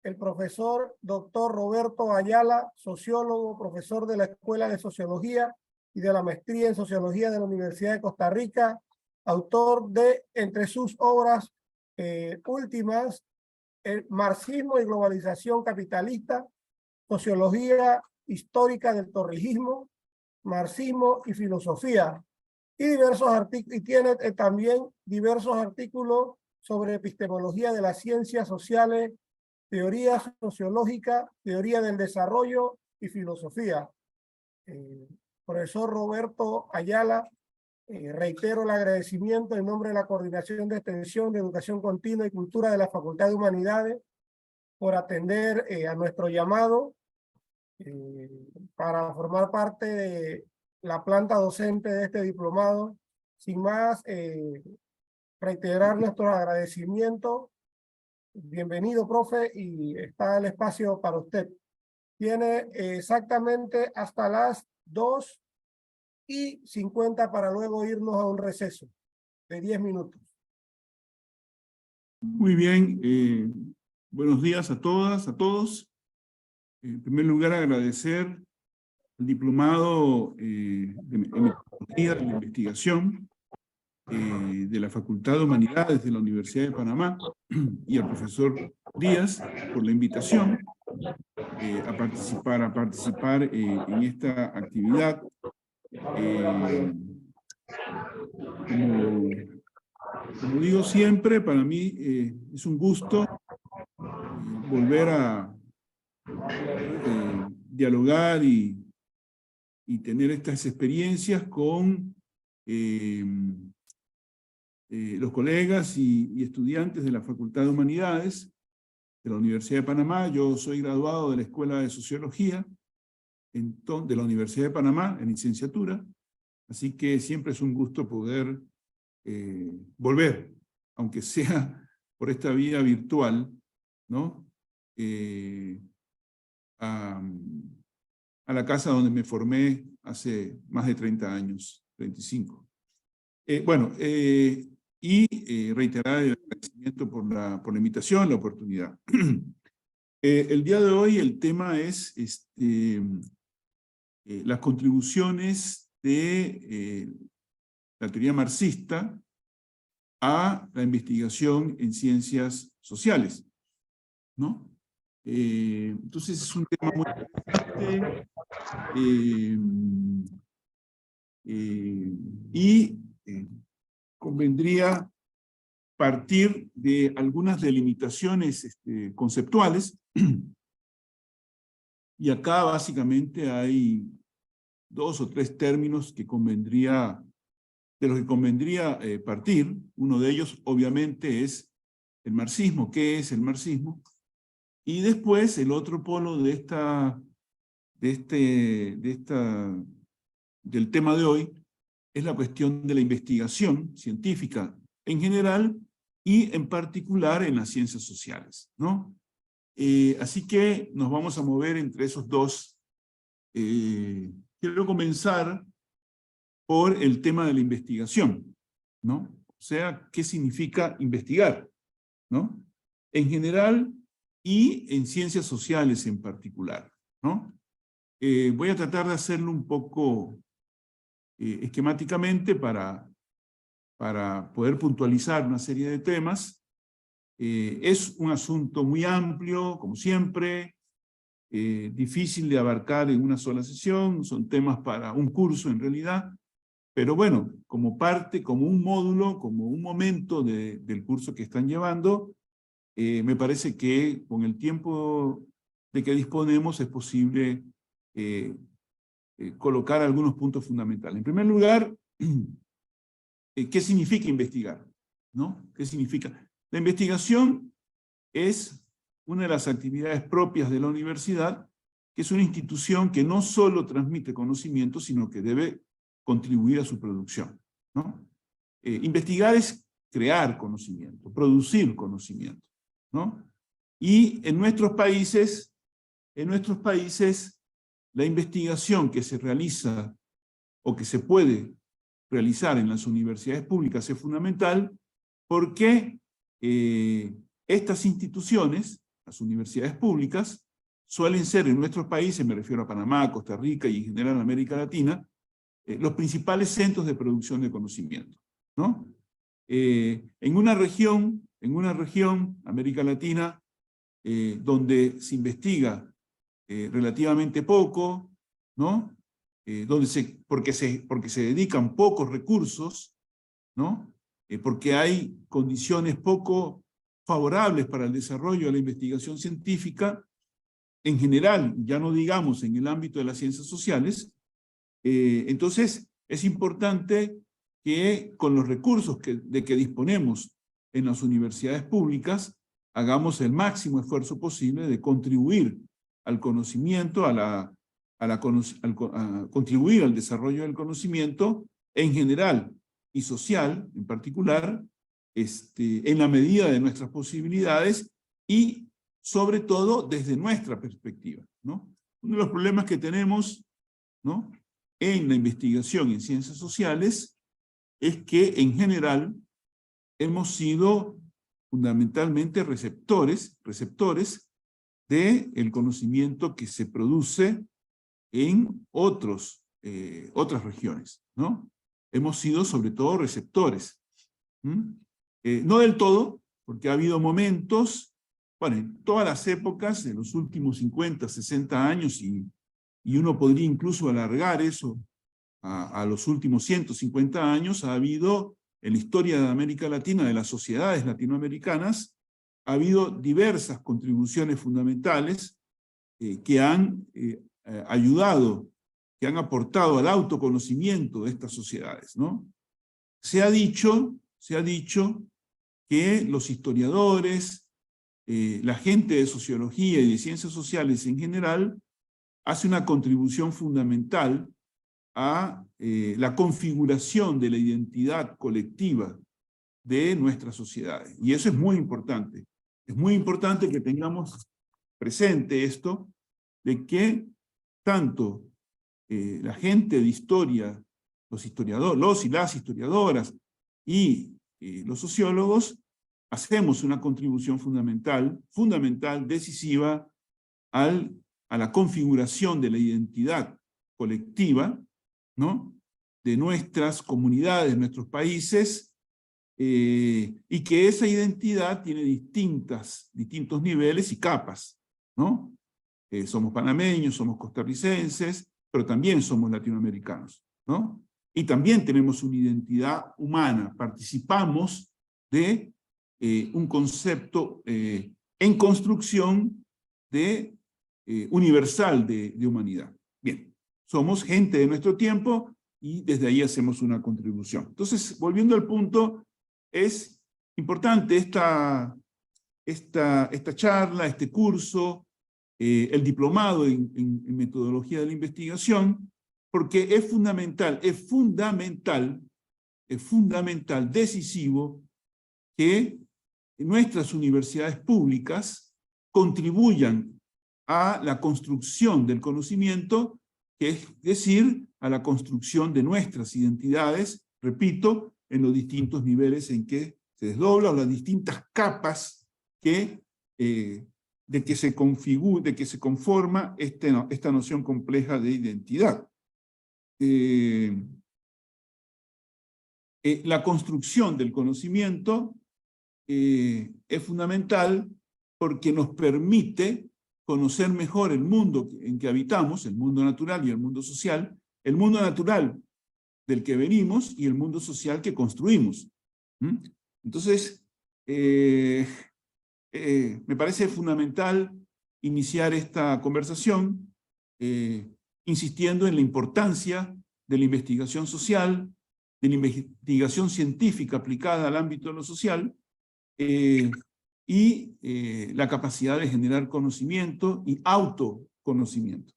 el profesor doctor Roberto Ayala, sociólogo, profesor de la Escuela de Sociología y de la Maestría en Sociología de la Universidad de Costa Rica, autor de, entre sus obras últimas, el Marxismo y Globalización Capitalista, Sociología Histórica del Torrijismo, Marxismo y Filosofía, y tiene también diversos artículos sobre epistemología de las ciencias sociales, teoría sociológica, teoría del desarrollo y filosofía. Profesor Roberto Ayala, reitero el agradecimiento en nombre de la Coordinación de Extensión de Educación Continua y Cultura de la Facultad de Humanidades por atender a nuestro llamado para formar parte de la planta docente de este diplomado. Sin más, reiterar nuestro agradecimiento. Bienvenido, profe, y está el espacio para usted. Tiene exactamente hasta las 2:50 para luego irnos a un receso de 10 minutos. Muy bien, buenos días a todas, a todos. En primer lugar, agradecer al diplomado de metodología de la investigación de la Facultad de Humanidades de la Universidad de Panamá y al profesor Díaz por la invitación a participar en esta actividad. Como digo siempre, para mí es un gusto volver a dialogar y tener estas experiencias con los colegas y estudiantes de la Facultad de Humanidades de la Universidad de Panamá. Yo soy graduado de la Escuela de Sociología de la Universidad de Panamá en licenciatura, así que siempre es un gusto poder volver, aunque sea por esta vía virtual, ¿no? A la casa donde me formé hace más de 30 años, 25. Reiterar el agradecimiento por la invitación, la oportunidad. El día de hoy el tema es las contribuciones de la teoría marxista a la investigación en ciencias sociales, ¿no? Entonces es un tema muy interesante convendría partir de algunas delimitaciones conceptuales, y acá básicamente hay 2 o 3 términos de los que convendría partir. Uno de ellos obviamente es el marxismo. ¿Qué es el marxismo? Y después el otro polo del tema de hoy es la cuestión de la investigación científica en general y en particular en las ciencias sociales, ¿no? Así que nos vamos a mover entre esos dos. Quiero comenzar por el tema de la investigación, ¿no? O sea, ¿qué significa investigar? ¿No? En general y en ciencias sociales en particular, ¿no? Voy a tratar de hacerlo un poco esquemáticamente para poder puntualizar una serie de temas. Es un asunto muy amplio, como siempre, difícil de abarcar en una sola sesión, son temas para un curso en realidad, pero bueno, como parte, como un módulo, como un momento del curso que están llevando, me parece que con el tiempo de que disponemos es posible colocar algunos puntos fundamentales. En primer lugar, ¿qué significa investigar? ¿No? ¿Qué significa? La investigación es una de las actividades propias de la universidad, que es una institución que no solo transmite conocimiento, sino que debe contribuir a su producción, ¿no? Investigar es crear conocimiento, producir conocimiento, ¿no? Y en nuestros países, la investigación que se realiza o que se puede realizar en las universidades públicas es fundamental porque estas instituciones, las universidades públicas, suelen ser en nuestros países, me refiero a Panamá, Costa Rica y en general América Latina, los principales centros de producción de conocimiento, ¿no? En una región, América Latina, donde se investiga relativamente poco, ¿no? Porque se dedican pocos recursos, ¿no? Porque hay condiciones poco favorables para el desarrollo de la investigación científica, en general, ya no digamos en el ámbito de las ciencias sociales. Entonces, es importante que con los recursos de que disponemos en las universidades públicas, hagamos el máximo esfuerzo posible de contribuir al conocimiento, contribuir al desarrollo del conocimiento en general y social en particular, en la medida de nuestras posibilidades y sobre todo desde nuestra perspectiva, ¿no? Uno de los problemas que tenemos, ¿no?, en la investigación en ciencias sociales es que en general hemos sido fundamentalmente receptores del conocimiento que se produce en otras regiones, ¿no? Hemos sido sobre todo receptores. No del todo, porque ha habido momentos, bueno, en todas las épocas, en los últimos 50, 60 años, y uno podría incluso alargar eso a los últimos 150 años, ha habido, en la historia de América Latina, de las sociedades latinoamericanas, ha habido diversas contribuciones fundamentales que han ayudado, que han aportado al autoconocimiento de estas sociedades, ¿no? Se ha dicho que los historiadores, la gente de sociología y de ciencias sociales en general, hace una contribución fundamental a la configuración de la identidad colectiva de nuestras sociedades. Y eso es muy importante. Es muy importante que tengamos presente esto, de que tanto la gente de historia, los y las historiadoras y los sociólogos, hacemos una contribución fundamental, decisiva, a la configuración de la identidad colectiva, ¿no?, de nuestras comunidades, nuestros países, y que esa identidad tiene distintos niveles y capas, ¿no? Somos panameños, somos costarricenses, pero también somos latinoamericanos, ¿no? Y también tenemos una identidad humana, participamos de un concepto en construcción universal de humanidad. Bien, somos gente de nuestro tiempo y desde ahí hacemos una contribución. Entonces, volviendo al punto, es importante esta charla, este curso, el diplomado en metodología de la investigación, porque es fundamental, decisivo, que nuestras universidades públicas contribuyan a la construcción del conocimiento, que es decir, a la construcción de nuestras identidades, repito, en los distintos niveles en que se desdobla, o las distintas capas de que se conforma esta noción compleja de identidad. La construcción del conocimiento es fundamental porque nos permite conocer mejor el mundo en que habitamos, el mundo natural y el mundo social, el mundo natural del que venimos y el mundo social que construimos. Entonces, me parece fundamental iniciar esta conversación insistiendo en la importancia de la investigación social, de la investigación científica aplicada al ámbito de lo social, y la capacidad de generar conocimiento y autoconocimiento.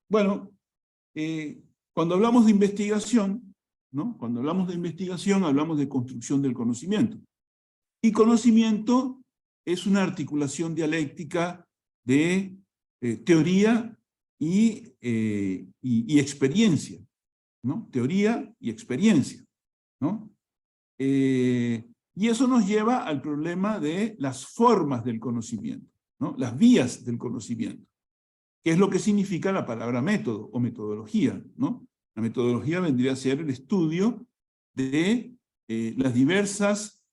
Bueno, cuando hablamos de investigación, ¿no?, cuando hablamos de investigación, hablamos de construcción del conocimiento. Y conocimiento es una articulación dialéctica de teoría y experiencia, ¿no? Teoría y experiencia, ¿no? Y eso nos lleva al problema de las formas del conocimiento, ¿no? Las vías del conocimiento, que es lo que significa la palabra método o metodología, ¿no? La metodología vendría a ser el estudio de las diversas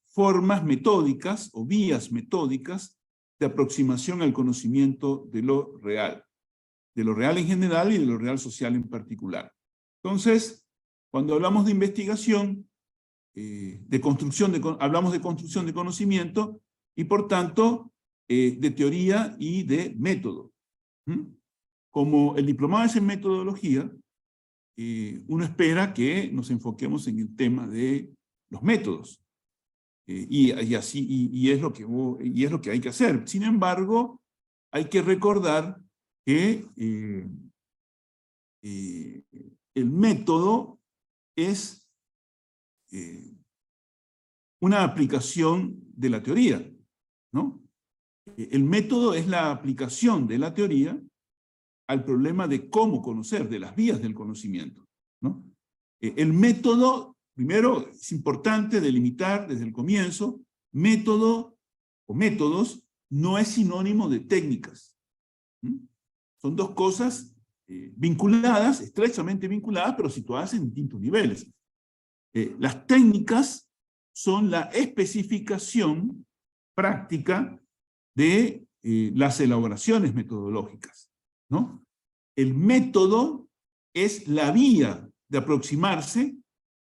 formas metódicas o vías metódicas de aproximación al conocimiento de lo real en general y de lo real social en particular. Entonces, cuando hablamos de investigación, hablamos de construcción de conocimiento y, por tanto, de teoría y de método. Como el diplomado es en metodología, uno espera que nos enfoquemos en el tema de los métodos. Y es lo que hay que hacer. Sin embargo, hay que recordar que el método es una aplicación de la teoría, ¿no? El método es la aplicación de la teoría al problema de cómo conocer, de las vías del conocimiento, ¿no? El método, primero, es importante delimitar desde el comienzo, método o métodos no es sinónimo de técnicas. Son dos cosas vinculadas, estrechamente vinculadas, pero situadas en distintos niveles. Las técnicas son la especificación práctica de las elaboraciones metodológicas, ¿no? El método es la vía de aproximarse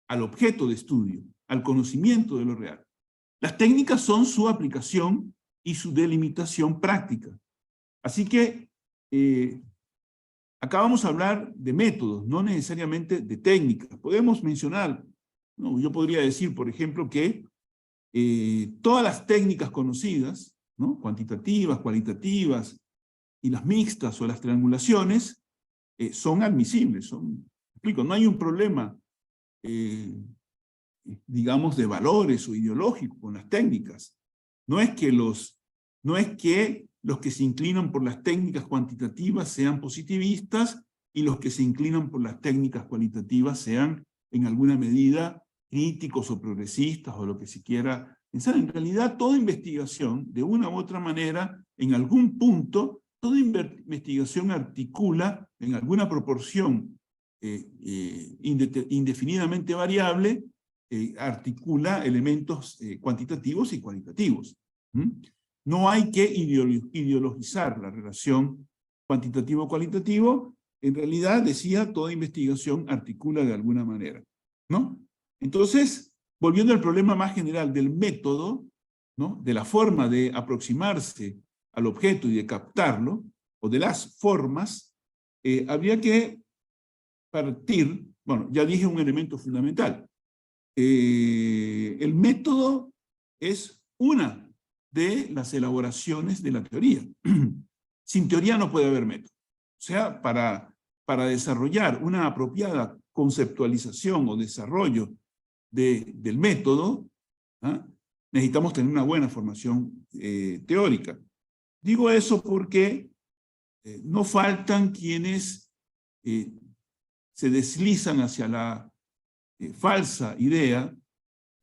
al objeto de estudio, al conocimiento de lo real. Las técnicas son su aplicación y su delimitación práctica. Así que acá vamos a hablar de métodos, no necesariamente de técnicas. Podemos mencionar, ¿no? Yo podría decir, por ejemplo, que todas las técnicas conocidas, ¿no? Cuantitativas, cualitativas, y las mixtas o las triangulaciones, son admisibles. Explico, no hay un problema, digamos, de valores o ideológicos con las técnicas. No es que los que se inclinan por las técnicas cuantitativas sean positivistas y los que se inclinan por las técnicas cualitativas sean, en alguna medida, críticos o progresistas o lo que se quiera pensar. En realidad, toda investigación, de una u otra manera, en algún punto, toda investigación articula, en alguna proporción indefinidamente variable, articula elementos cuantitativos y cualitativos. No hay que ideologizar la relación cuantitativo-cualitativo. En realidad, decía, toda investigación articula de alguna manera, ¿no? Entonces, volviendo al problema más general del método, ¿no? De la forma de aproximarse al objeto y de captarlo, o de las formas, habría que partir, bueno, ya dije un elemento fundamental. El método es una de las elaboraciones de la teoría. Sin teoría no puede haber método. O sea, para desarrollar una apropiada conceptualización o desarrollo del método, necesitamos tener una buena formación teórica. Digo eso porque no faltan quienes se deslizan hacia la falsa idea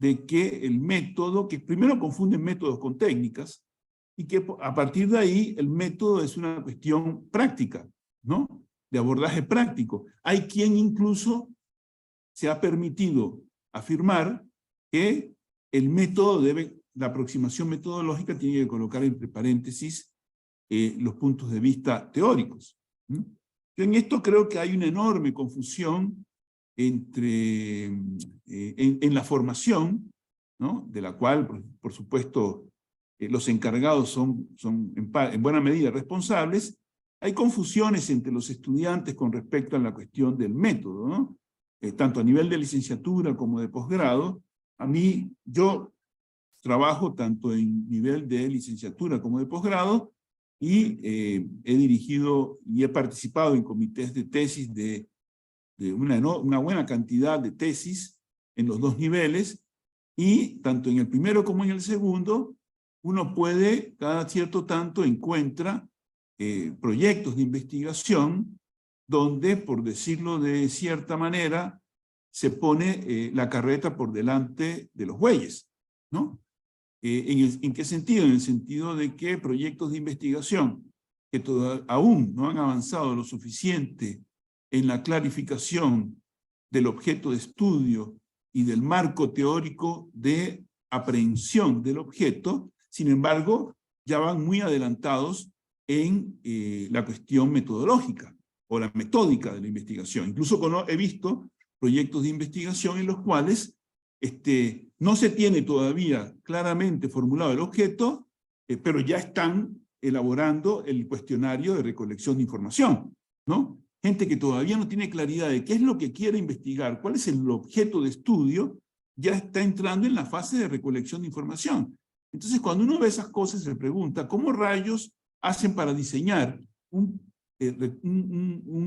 de que el método, que primero confunden métodos con técnicas, y que a partir de ahí el método es una cuestión práctica, ¿no? De abordaje práctico. Hay quien incluso se ha permitido afirmar que el método la aproximación metodológica tiene que colocar entre paréntesis los puntos de vista teóricos. En esto creo que hay una enorme confusión en la formación, ¿no? De la cual, por supuesto, los encargados son en buena medida responsables. Hay confusiones entre los estudiantes con respecto a la cuestión del método, ¿no? Tanto a nivel de licenciatura como de posgrado. Yo trabajo tanto en nivel de licenciatura como de posgrado, y he dirigido y he participado en comités de tesis de una buena cantidad de tesis en los dos niveles, y tanto en el primero como en el segundo, uno puede, cada cierto tanto, encuentra proyectos de investigación donde, por decirlo de cierta manera, se pone la carreta por delante de los bueyes, ¿no? ¿En qué sentido? En el sentido de que proyectos de investigación que aún no han avanzado lo suficiente en la clarificación del objeto de estudio y del marco teórico de aprehensión del objeto, sin embargo, ya van muy adelantados en la cuestión metodológica o la metódica de la investigación. Incluso he visto proyectos de investigación en los cuales no se tiene todavía claramente formulado el objeto, pero ya están elaborando el cuestionario de recolección de información, ¿no? Gente que todavía no tiene claridad de qué es lo que quiere investigar, cuál es el objeto de estudio, ya está entrando en la fase de recolección de información. Entonces, cuando uno ve esas cosas, se pregunta, ¿cómo rayos hacen para diseñar un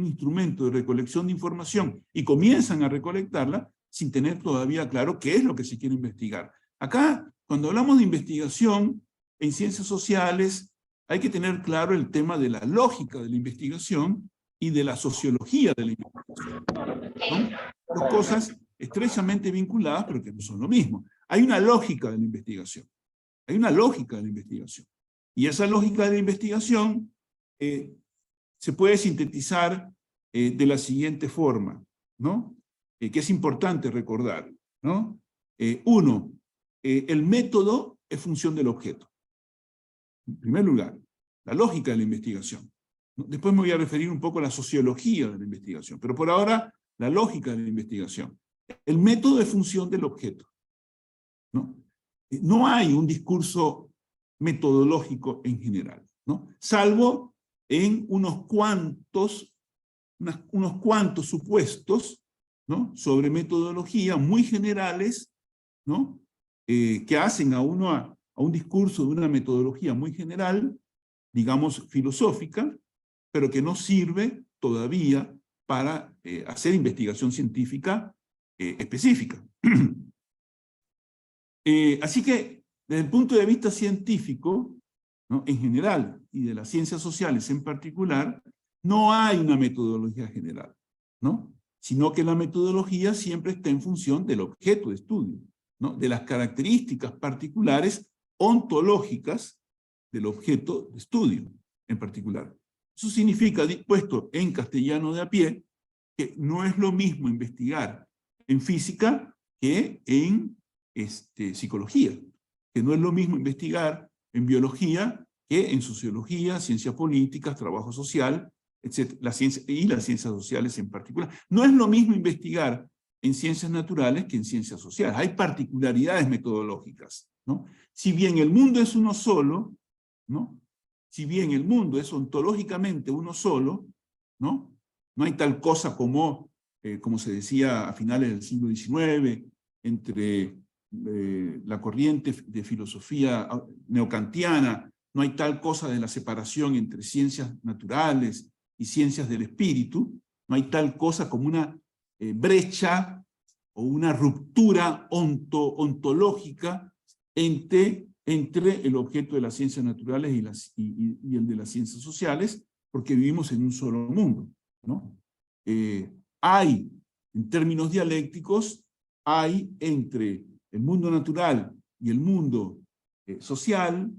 instrumento de recolección de información y comienzan a recolectarla sin tener todavía claro qué es lo que se quiere investigar? Acá, cuando hablamos de investigación en ciencias sociales, hay que tener claro el tema de la lógica de la investigación y de la sociología de la investigación. Son dos cosas estrechamente vinculadas, pero que no son lo mismo. Hay una lógica de la investigación. Hay una lógica de la investigación. Y esa lógica de la investigación se puede sintetizar de la siguiente forma, ¿no? Que es importante recordar, ¿no? Uno, el método es función del objeto. En primer lugar, la lógica de la investigación. Después me voy a referir un poco a la sociología de la investigación, pero por ahora, la lógica de la investigación. El método es función del objeto, ¿no? No hay un discurso metodológico en general, ¿no? Salvo en unos cuantos supuestos, ¿no? Sobre metodología muy generales, ¿no? Que hacen a un discurso de una metodología muy general, digamos filosófica, pero que no sirve todavía para hacer investigación científica específica. Así que, desde el punto de vista científico, ¿no? En general, y de las ciencias sociales en particular, no hay una metodología general, ¿no? Sino que la metodología siempre está en función del objeto de estudio, ¿no? De las características particulares ontológicas del objeto de estudio en particular. Eso significa, puesto en castellano de a pie, que no es lo mismo investigar en física que en psicología, que no es lo mismo investigar en biología que en sociología, ciencias políticas, trabajo social, etc. Las ciencias sociales en particular. No es lo mismo investigar en ciencias naturales que en ciencias sociales. Hay particularidades metodológicas, ¿no? Si bien el mundo es uno solo, ¿no? Si bien el mundo es ontológicamente uno solo, ¿no? No hay tal cosa como se decía a finales del siglo XIX, entre la corriente de filosofía neocantiana, no hay tal cosa de la separación entre ciencias naturales y ciencias del espíritu, no hay tal cosa como una brecha o una ruptura ontológica entre el objeto de las ciencias naturales y el de las ciencias sociales, porque vivimos en un solo mundo, ¿no? Hay, en términos dialécticos, hay entre el mundo natural y el mundo social,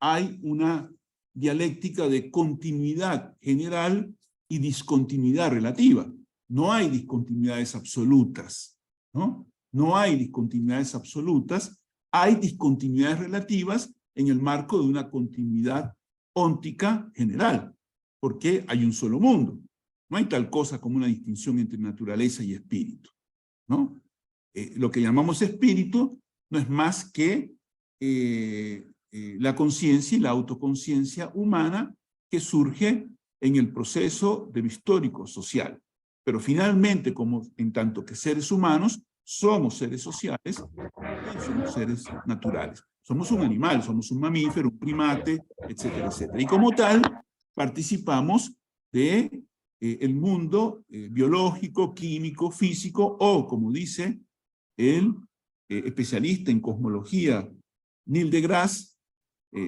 hay una dialéctica de continuidad general y discontinuidad relativa. No hay discontinuidades absolutas, ¿no? No hay discontinuidades absolutas, hay discontinuidades relativas en el marco de una continuidad óntica general, porque hay un solo mundo. No hay tal cosa como una distinción entre naturaleza y espíritu, ¿no? Lo que llamamos espíritu no es más que la conciencia y la autoconciencia humana que surge en el proceso de lo histórico social. Pero finalmente, como en tanto que seres humanos, somos seres sociales, somos seres naturales. Somos un animal, somos un mamífero, un primate, etcétera, etcétera. Y como tal, participamos de el mundo biológico, químico, físico, o como dice el especialista en cosmología Neil deGrasse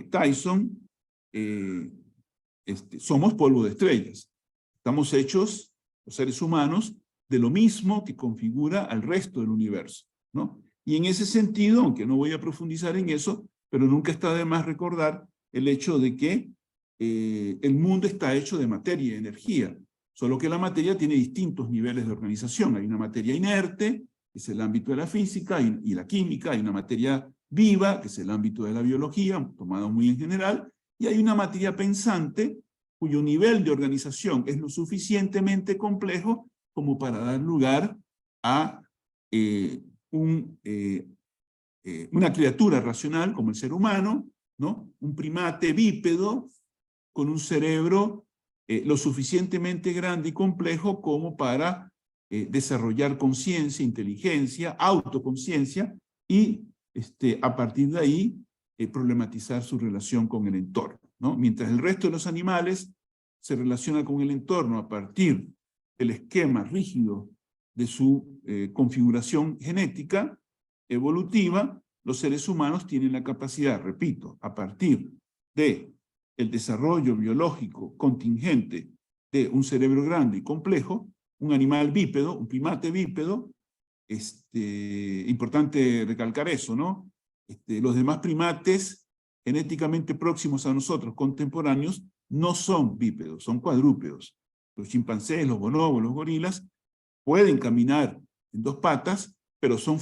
Tyson, somos polvo de estrellas. Estamos hechos, los seres humanos, de lo mismo que configura al resto del universo, ¿no? Y en ese sentido, aunque no voy a profundizar en eso, pero nunca está de más recordar el hecho de que el mundo está hecho de materia y energía, solo que la materia tiene distintos niveles de organización. Hay una materia inerte, que es el ámbito de la física y la química, hay una materia viva, que es el ámbito de la biología, tomado muy en general, y hay una materia pensante, cuyo nivel de organización es lo suficientemente complejo como para dar lugar a una criatura racional como el ser humano, ¿no? Un primate bípedo con un cerebro lo suficientemente grande y complejo como para desarrollar conciencia, inteligencia, autoconciencia y a partir de ahí problematizar su relación con el entorno, ¿no? Mientras el resto de los animales se relaciona con el entorno a partir del esquema rígido de su configuración genética evolutiva, los seres humanos tienen la capacidad, repito, a partir de el desarrollo biológico contingente de un cerebro grande y complejo, un animal bípedo, un primate bípedo, importante recalcar eso, ¿no? Los demás primates genéticamente próximos a nosotros, contemporáneos, no son bípedos, son cuadrúpedos. Los chimpancés, los bonobos, los gorilas, pueden caminar en dos patas, pero son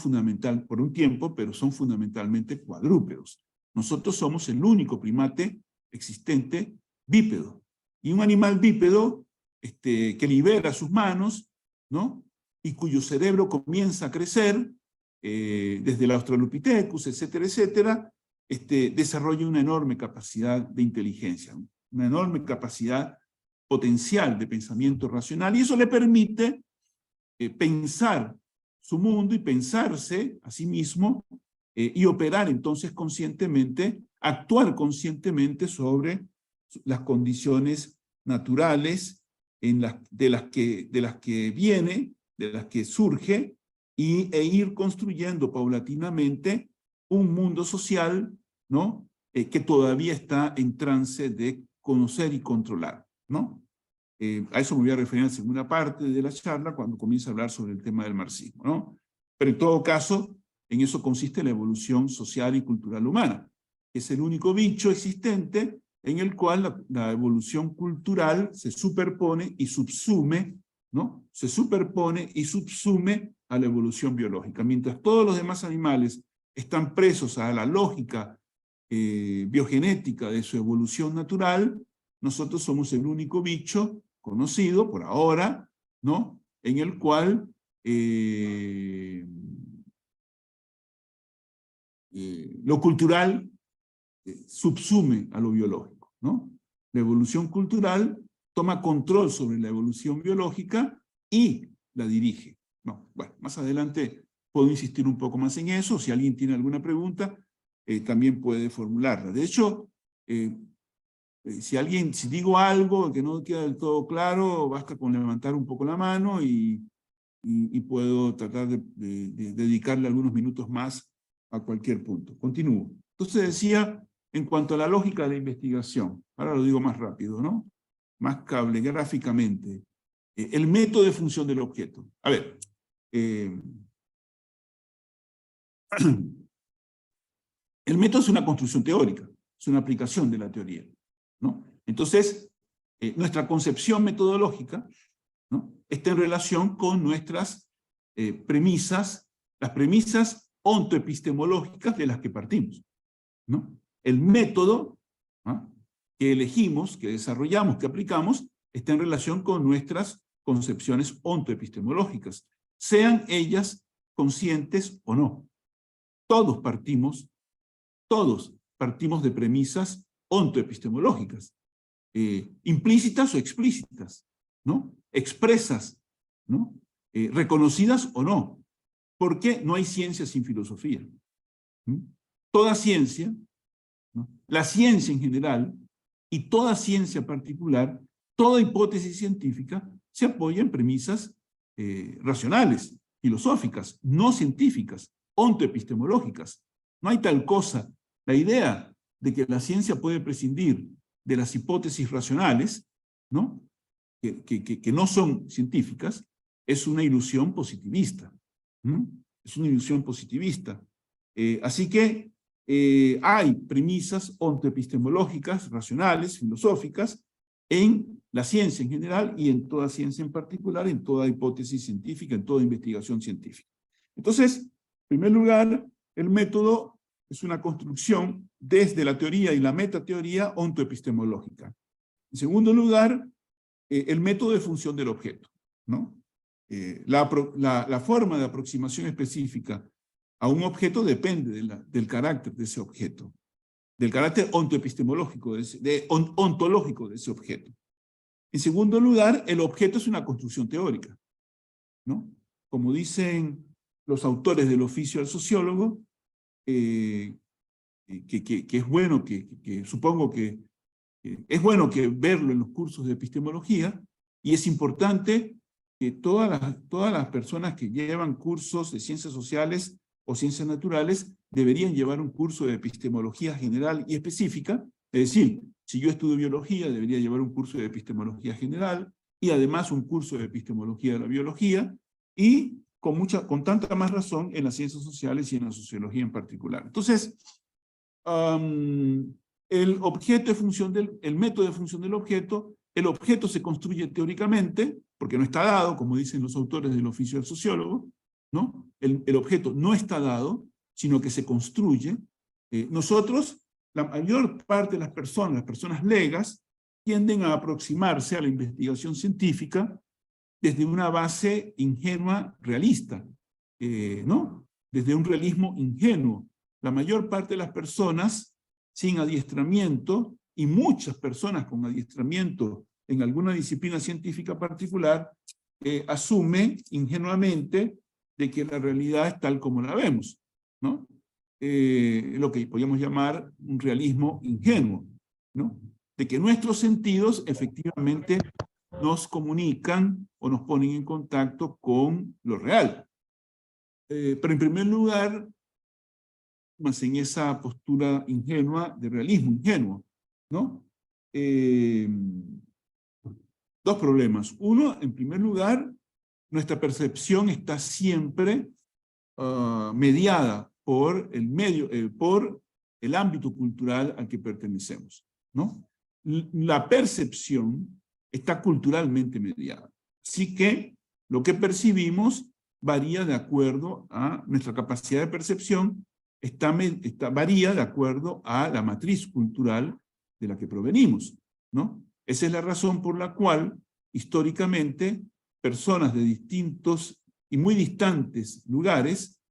por un tiempo, pero son fundamentalmente cuadrúpedos. Nosotros somos el único primate existente bípedo. Y un animal bípedo que libera sus manos, ¿no? Y cuyo cerebro comienza a crecer, desde el Australopithecus, etcétera, etcétera, desarrolla una enorme capacidad de inteligencia, una enorme capacidad potencial de pensamiento racional, y eso le permite pensar su mundo y pensarse a sí mismo y operar entonces conscientemente, actuar conscientemente sobre las condiciones naturales de las que viene, de las que surge, e ir construyendo paulatinamente un mundo social, ¿no? Que todavía está en trance de conocer y controlar, ¿no? A eso me voy a referir en la segunda parte de la charla, cuando comience a hablar sobre el tema del marxismo, ¿no? Pero en todo caso, en eso consiste la evolución social y cultural humana. Es el único bicho existente en el cual la evolución cultural se superpone y subsume, ¿no? Se superpone y subsume a la evolución biológica. Mientras todos los demás animales están presos a la lógica biogenética de su evolución natural, nosotros somos el único bicho conocido por ahora, ¿no? En el cual lo cultural subsume a lo biológico, ¿no? La evolución cultural toma control sobre la evolución biológica y la dirige. No, bueno, más adelante puedo insistir un poco más en eso. Si alguien tiene alguna pregunta, también puede formularla. De hecho, si digo algo que no queda del todo claro, basta con levantar un poco la mano y puedo tratar de dedicarle algunos minutos más a cualquier punto. Continúo. Entonces decía, en cuanto a la lógica de la investigación, ahora lo digo más rápido, ¿no? Más gráficamente. El método de función del objeto. A ver, el método es una construcción teórica, es una aplicación de la teoría, ¿no? Entonces, nuestra concepción metodológica, ¿no? Está en relación con nuestras premisas, las premisas ontoepistemológicas de las que partimos, ¿no? El método, ¿no?, que elegimos, que desarrollamos, que aplicamos, está en relación con nuestras concepciones ontoepistemológicas, sean ellas conscientes o no. Todos partimos de premisas ontoepistemológicas, implícitas o explícitas, ¿no? Expresas, ¿no? Reconocidas o no, porque no hay ciencia sin filosofía. Toda ciencia, ¿no?, la ciencia en general y toda ciencia particular, toda hipótesis científica se apoya en premisas racionales, filosóficas, no científicas, ontoepistemológicas. No hay tal cosa. La idea de que la ciencia puede prescindir de las hipótesis racionales, ¿no?, que no son científicas, es una ilusión positivista. Es una ilusión positivista. Así que hay premisas ontoepistemológicas, racionales, filosóficas, en la ciencia en general y en toda ciencia en particular, en toda hipótesis científica, en toda investigación científica. Entonces, en primer lugar, el método es una construcción desde la teoría y la metateoría ontoepistemológica. En segundo lugar, el método de función del objeto, ¿no? La forma de aproximación específica a un objeto depende del carácter de ese objeto, del carácter ontoepistemológico, ontológico de ese objeto. En segundo lugar, el objeto es una construcción teórica, ¿no? Como dicen los autores del oficio del sociólogo, que es bueno supongo que es bueno que verlo en los cursos de epistemología, y es importante que todas las personas que llevan cursos de ciencias sociales o ciencias naturales deberían llevar un curso de epistemología general y específica. Es decir, si yo estudio biología, debería llevar un curso de epistemología general y además un curso de epistemología de la biología, y con tanta más razón en las ciencias sociales y en la sociología en particular. Entonces, el método de función del objeto, el objeto se construye teóricamente, porque no está dado, como dicen los autores del oficio del sociólogo, ¿no? El objeto no está dado, sino que se construye. Nosotros, la mayor parte de las personas legas, tienden a aproximarse a la investigación científica desde una base ingenua, realista, ¿no? Desde un realismo ingenuo. La mayor parte de las personas sin adiestramiento, y muchas personas con adiestramiento en alguna disciplina científica particular, asume ingenuamente de que la realidad es tal como la vemos, ¿no? Lo que podríamos llamar un realismo ingenuo, ¿no? De que nuestros sentidos efectivamente nos comunican o nos ponen en contacto con lo real. Pero en primer lugar, más en esa postura ingenua, de realismo ingenuo, ¿no? Dos problemas. Uno, en primer lugar, nuestra percepción está siempre mediada por por el ámbito cultural al que pertenecemos, ¿no? La percepción está culturalmente mediada. Así que lo que percibimos varía de acuerdo a nuestra capacidad de percepción, varía de acuerdo a la matriz cultural de la que provenimos, ¿no? Esa es la razón por la cual, históricamente, personas de distintos y muy distantes lugares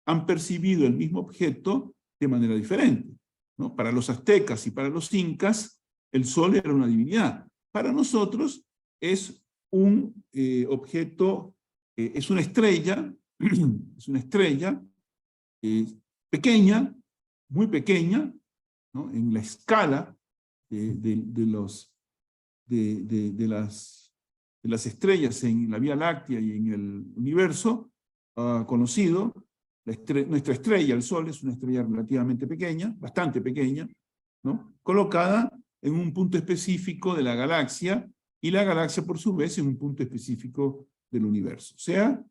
han percibido el mismo objeto de manera diferente, ¿no? Para los aztecas y para los incas, el sol era una divinidad. Para nosotros es un objeto, es una estrella, pequeña, muy pequeña, ¿no? En la escala de las estrellas en la Vía Láctea y en el universo conocido. Nuestra estrella, el Sol, es una estrella relativamente pequeña, bastante pequeña, ¿no? Colocada en un punto específico de la galaxia, y la galaxia, por su vez, en un punto específico del universo. O sea,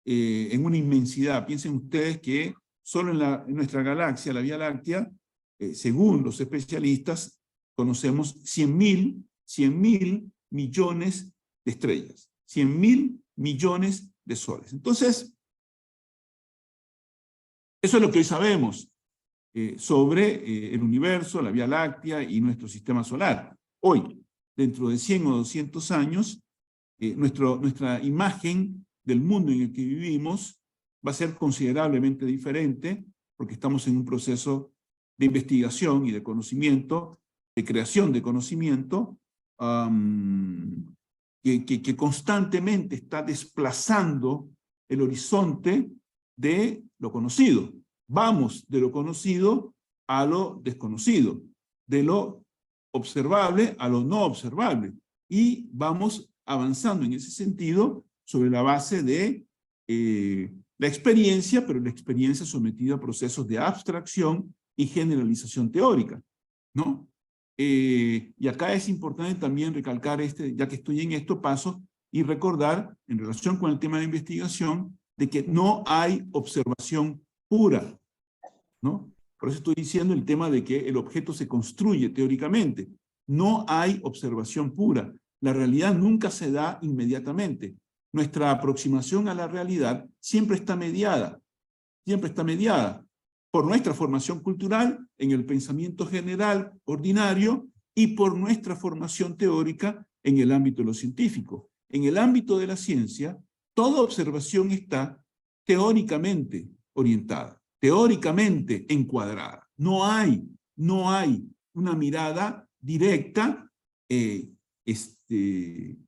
en una inmensidad. Piensen ustedes que solo en nuestra galaxia, la Vía Láctea, según los especialistas, conocemos 100.000 millones de estrellas, 100.000 millones de soles. Entonces, eso es lo que hoy sabemos sobre el universo, la Vía Láctea y nuestro sistema solar. Hoy, dentro de 100 o 200 años, nuestra imagen del mundo en el que vivimos va a ser considerablemente diferente, porque estamos en un proceso de investigación y de conocimiento, de creación de conocimiento, que constantemente está desplazando el horizonte de lo conocido. Vamos de lo conocido a lo desconocido, de lo observable a lo no observable, y vamos avanzando en ese sentido sobre la base de la experiencia, pero la experiencia sometida a procesos de abstracción y generalización teórica, ¿no? Y acá es importante también recalcar, ya que estoy en esto, paso y recordar, en relación con el tema de investigación, de que no hay observación pura, ¿no? Por eso estoy diciendo el tema de que el objeto se construye teóricamente. No hay observación pura. La realidad nunca se da inmediatamente. Nuestra aproximación a la realidad siempre está mediada por nuestra formación cultural en el pensamiento general ordinario y por nuestra formación teórica en el ámbito de lo científico. En el ámbito de la ciencia, toda observación está teóricamente orientada, teóricamente encuadrada. No hay una mirada directa,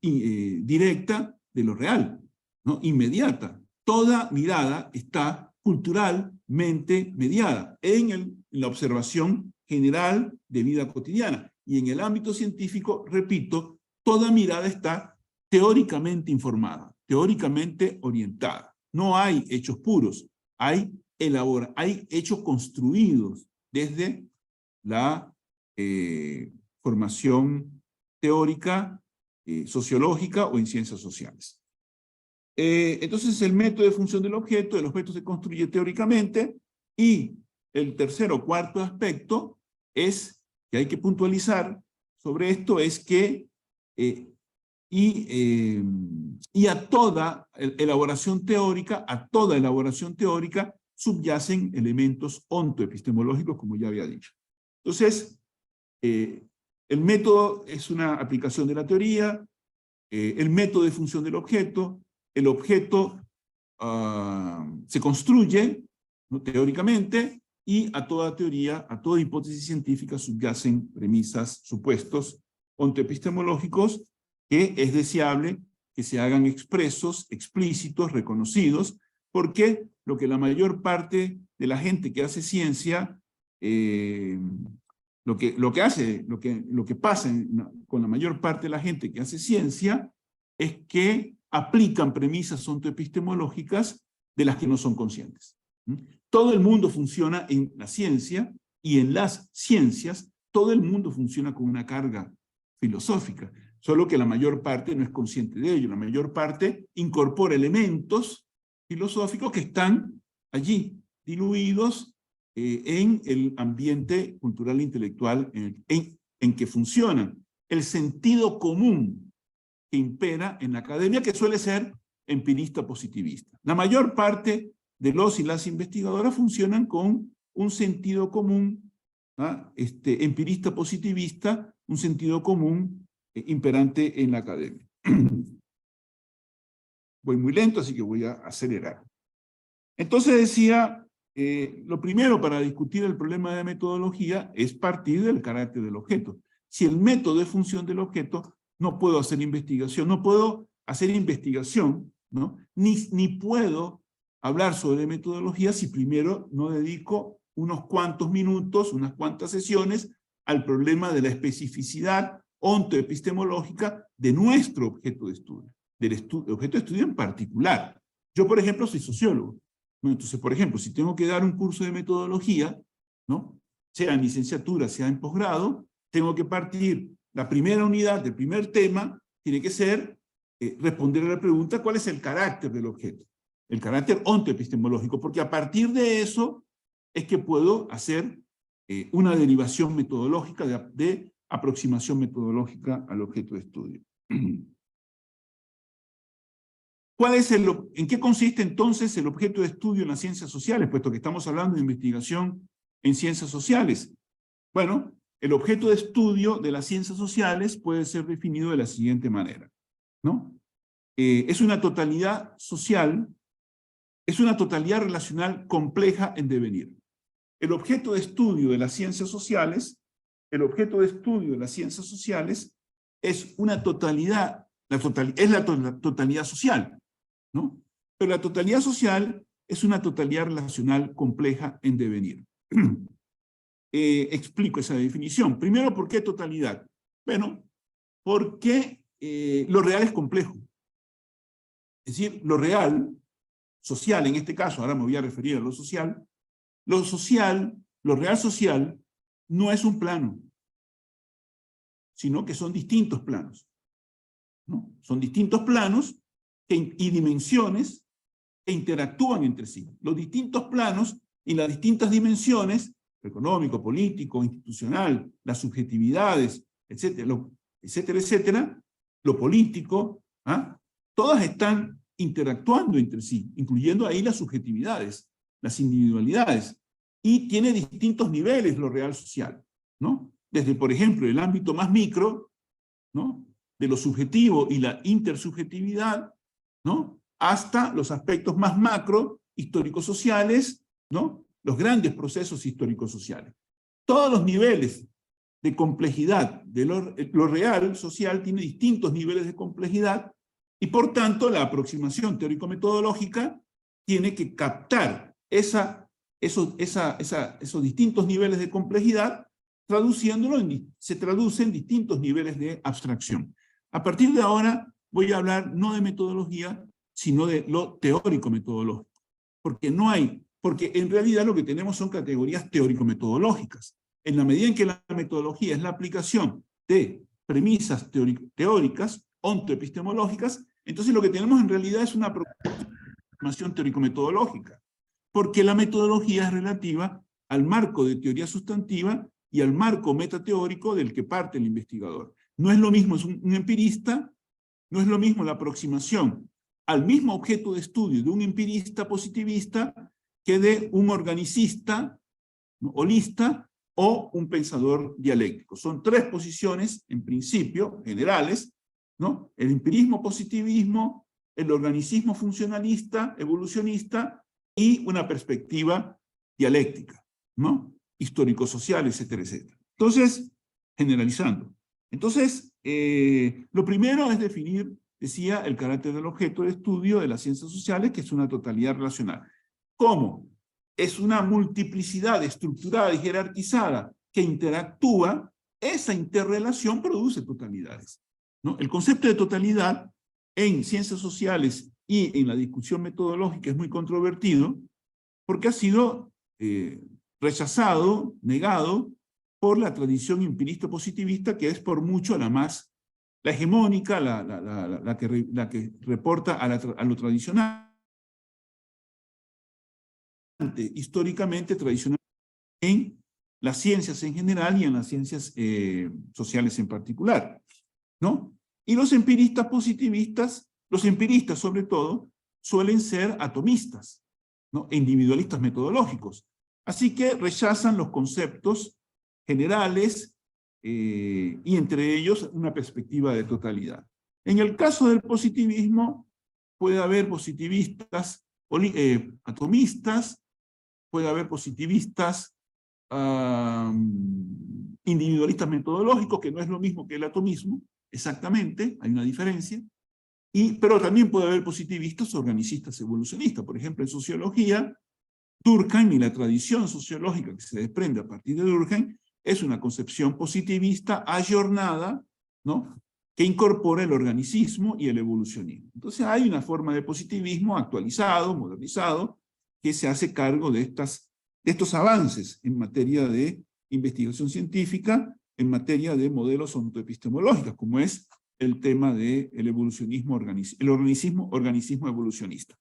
directa de lo real, ¿no? Inmediata. Toda mirada está culturalmente mediada en la observación general de vida cotidiana. Y en el ámbito científico, repito, toda mirada está teóricamente informada, teóricamente orientada. No hay hechos puros, hay hechos construidos desde la formación teórica, sociológica o en ciencias sociales. Entonces, el método de función del objeto se construye teóricamente, y el tercer o cuarto aspecto es, que hay que puntualizar sobre esto, es que a toda elaboración teórica, subyacen elementos ontoepistemológicos, como ya había dicho. Entonces, el método es una aplicación de la teoría, el método de función del objeto, el objeto se construye, ¿no?, teóricamente, y a toda teoría, a toda hipótesis científica subyacen premisas, supuestos ontoepistemológicos que es deseable que se hagan expresos, explícitos, reconocidos, porque lo que la mayor parte de la gente que hace ciencia, lo que pasa con la mayor parte de la gente que hace ciencia es que aplican premisas ontoepistemológicas de las que no son conscientes. Todo el mundo funciona en la ciencia, y en las ciencias todo el mundo funciona con una carga filosófica, solo que la mayor parte no es consciente de ello. La mayor parte incorpora elementos filosóficos que están allí, diluidos en el ambiente cultural e intelectual en que funcionan. El sentido común que impera en la academia, que suele ser empirista positivista. La mayor parte de los y las investigadoras funcionan con un sentido común, empirista positivista, un sentido común imperante en la academia. Voy muy lento, así que voy a acelerar. Entonces decía, lo primero para discutir el problema de metodología es partir del carácter del objeto. Si el método es función del objeto, no puedo hacer investigación, ¿no? Ni puedo hablar sobre metodología si primero no dedico unos cuantos minutos, unas cuantas sesiones al problema de la especificidad ontoepistemológica de nuestro objeto de estudio, del objeto de estudio en particular. Yo, por ejemplo, soy sociólogo, ¿no? Entonces, por ejemplo, si tengo que dar un curso de metodología, ¿no?, sea en licenciatura, sea en posgrado, tengo que partir, la primera unidad del primer tema tiene que ser responder a la pregunta: ¿cuál es el carácter del objeto? El carácter ontoepistemológico, porque a partir de eso es que puedo hacer una derivación metodológica, de aproximación metodológica al objeto de estudio. ¿En qué consiste entonces el objeto de estudio en las ciencias sociales, puesto que estamos hablando de investigación en ciencias sociales? Bueno, el objeto de estudio de las ciencias sociales puede ser definido de la siguiente manera, ¿no? Es una totalidad social, es una totalidad relacional compleja en devenir. El objeto de estudio de las ciencias sociales, es una totalidad, es la totalidad social, ¿no? Pero la totalidad social es una totalidad relacional compleja en devenir. Explico esa definición. Primero, ¿por qué totalidad? Bueno, porque lo real es complejo. Es decir, lo real, social en este caso, ahora me voy a referir a lo social, lo real social no es un plano, sino que son distintos planos. ¿no? Son distintos planos y dimensiones que interactúan entre sí. Los distintos planos y las distintas dimensiones, económico, político, institucional, las subjetividades, etcétera, etcétera, etcétera, lo político, ¿ah? Todas están interactuando entre sí, incluyendo ahí las subjetividades, las individualidades, y tiene distintos niveles lo real social, ¿no? Desde, por ejemplo, el ámbito más micro, ¿no? De lo subjetivo y la intersubjetividad, ¿no? Hasta los aspectos más macro, histórico-sociales, ¿no? Los grandes procesos histórico-sociales. Todos los niveles de complejidad de lo real social tiene distintos niveles de complejidad y por tanto la aproximación teórico-metodológica tiene que captar esos distintos niveles de complejidad, traduciéndolo se traduce en distintos niveles de abstracción. A partir de ahora voy a hablar no de metodología, sino de lo teórico-metodológico, porque en realidad lo que tenemos son categorías teórico-metodológicas. En la medida en que la metodología es la aplicación de premisas teóricas, ontoepistemológicas, entonces lo que tenemos en realidad es una aproximación teórico-metodológica, porque la metodología es relativa al marco de teoría sustantiva y al marco metateórico del que parte el investigador. No es lo mismo, es un empirista, no es lo mismo la aproximación al mismo objeto de estudio de un empirista positivista que de un organicista, ¿no? Holista, o un pensador dialéctico. Son tres posiciones, en principio, generales, ¿no? El empirismo positivismo, el organicismo funcionalista, evolucionista, y una perspectiva dialéctica, ¿no? Histórico-social, etcétera, etcétera. Entonces, generalizando. Entonces, lo primero es definir, decía, el carácter del objeto de estudio de las ciencias sociales, que es una totalidad relacional. ¿Cómo? Es una multiplicidad estructurada y jerarquizada que interactúa, esa interrelación produce totalidades, ¿no? El concepto de totalidad en ciencias sociales y en la discusión metodológica es muy controvertido porque ha sido rechazado, negado por la tradición empirista positivista, que es por mucho la hegemónica, la que reporta a lo tradicional, históricamente tradicional en las ciencias en general y en las ciencias sociales en particular, ¿no? Y los empiristas positivistas, los empiristas sobre todo, suelen ser atomistas, ¿no? E individualistas metodológicos. Así que rechazan los conceptos generales y entre ellos una perspectiva de totalidad. En el caso del positivismo, puede haber positivistas atomistas, puede haber positivistas individualistas metodológicos, que no es lo mismo que el atomismo, exactamente, hay una diferencia, pero también puede haber positivistas organicistas evolucionistas. Por ejemplo, en sociología, Durkheim y la tradición sociológica que se desprende a partir de Durkheim es una concepción positivista ayornada, ¿no? Que incorpora el organicismo y el evolucionismo. Entonces hay una forma de positivismo actualizado, modernizado, que se hace cargo de estos avances en materia de investigación científica, en materia de modelos ontoepistemológicos, como es el tema del evolucionismo, el organicismo evolucionista.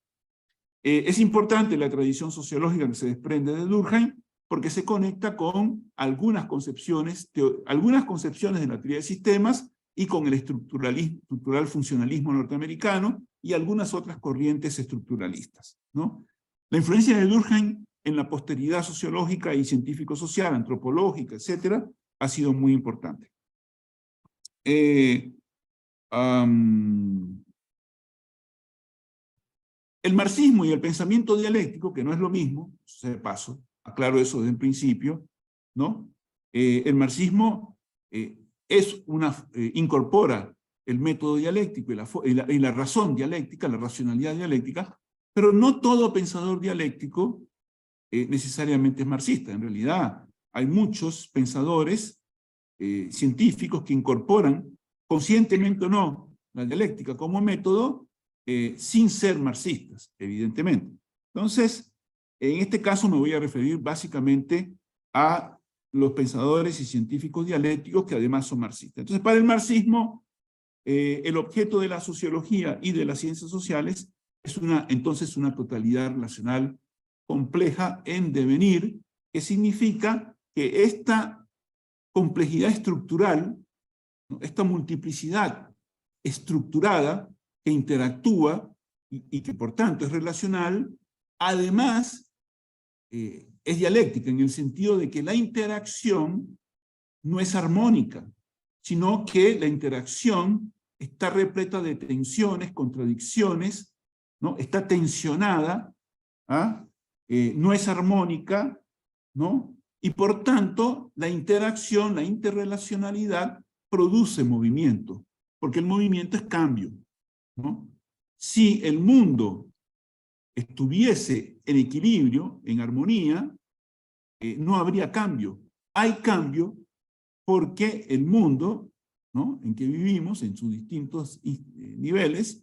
Es importante la tradición sociológica que se desprende de Durkheim, porque se conecta con algunas concepciones de la teoría de sistemas y con el estructural funcionalismo norteamericano y algunas otras corrientes estructuralistas, ¿no? La influencia de Durkheim en la posteridad sociológica y científico-social, antropológica, etcétera, ha sido muy importante. El marxismo y el pensamiento dialéctico, que no es lo mismo, de paso, aclaro eso desde el principio, ¿no? El marxismo incorpora el método dialéctico y la razón dialéctica, la racionalidad dialéctica, pero no todo pensador dialéctico necesariamente es marxista. En realidad, hay muchos pensadores científicos que incorporan, conscientemente o no, la dialéctica como método, sin ser marxistas, evidentemente. Entonces, en este caso me voy a referir básicamente a los pensadores y científicos dialécticos que además son marxistas. Entonces, para el marxismo, el objeto de la sociología y de las ciencias sociales es entonces una totalidad relacional compleja en devenir, que significa que esta complejidad estructural, ¿no?, esta multiplicidad estructurada que interactúa y que por tanto es relacional, además es dialéctica en el sentido de que la interacción no es armónica, sino que la interacción está repleta de tensiones, contradicciones, ¿no? Está tensionada, ¿ah? No es armónica, ¿no? Y por tanto, la interacción, la interrelacionalidad produce movimiento, porque el movimiento es cambio, ¿no? Si el mundo estuviese en equilibrio, en armonía, no habría cambio. Hay cambio porque el mundo, ¿no?, en que vivimos, en sus distintos niveles,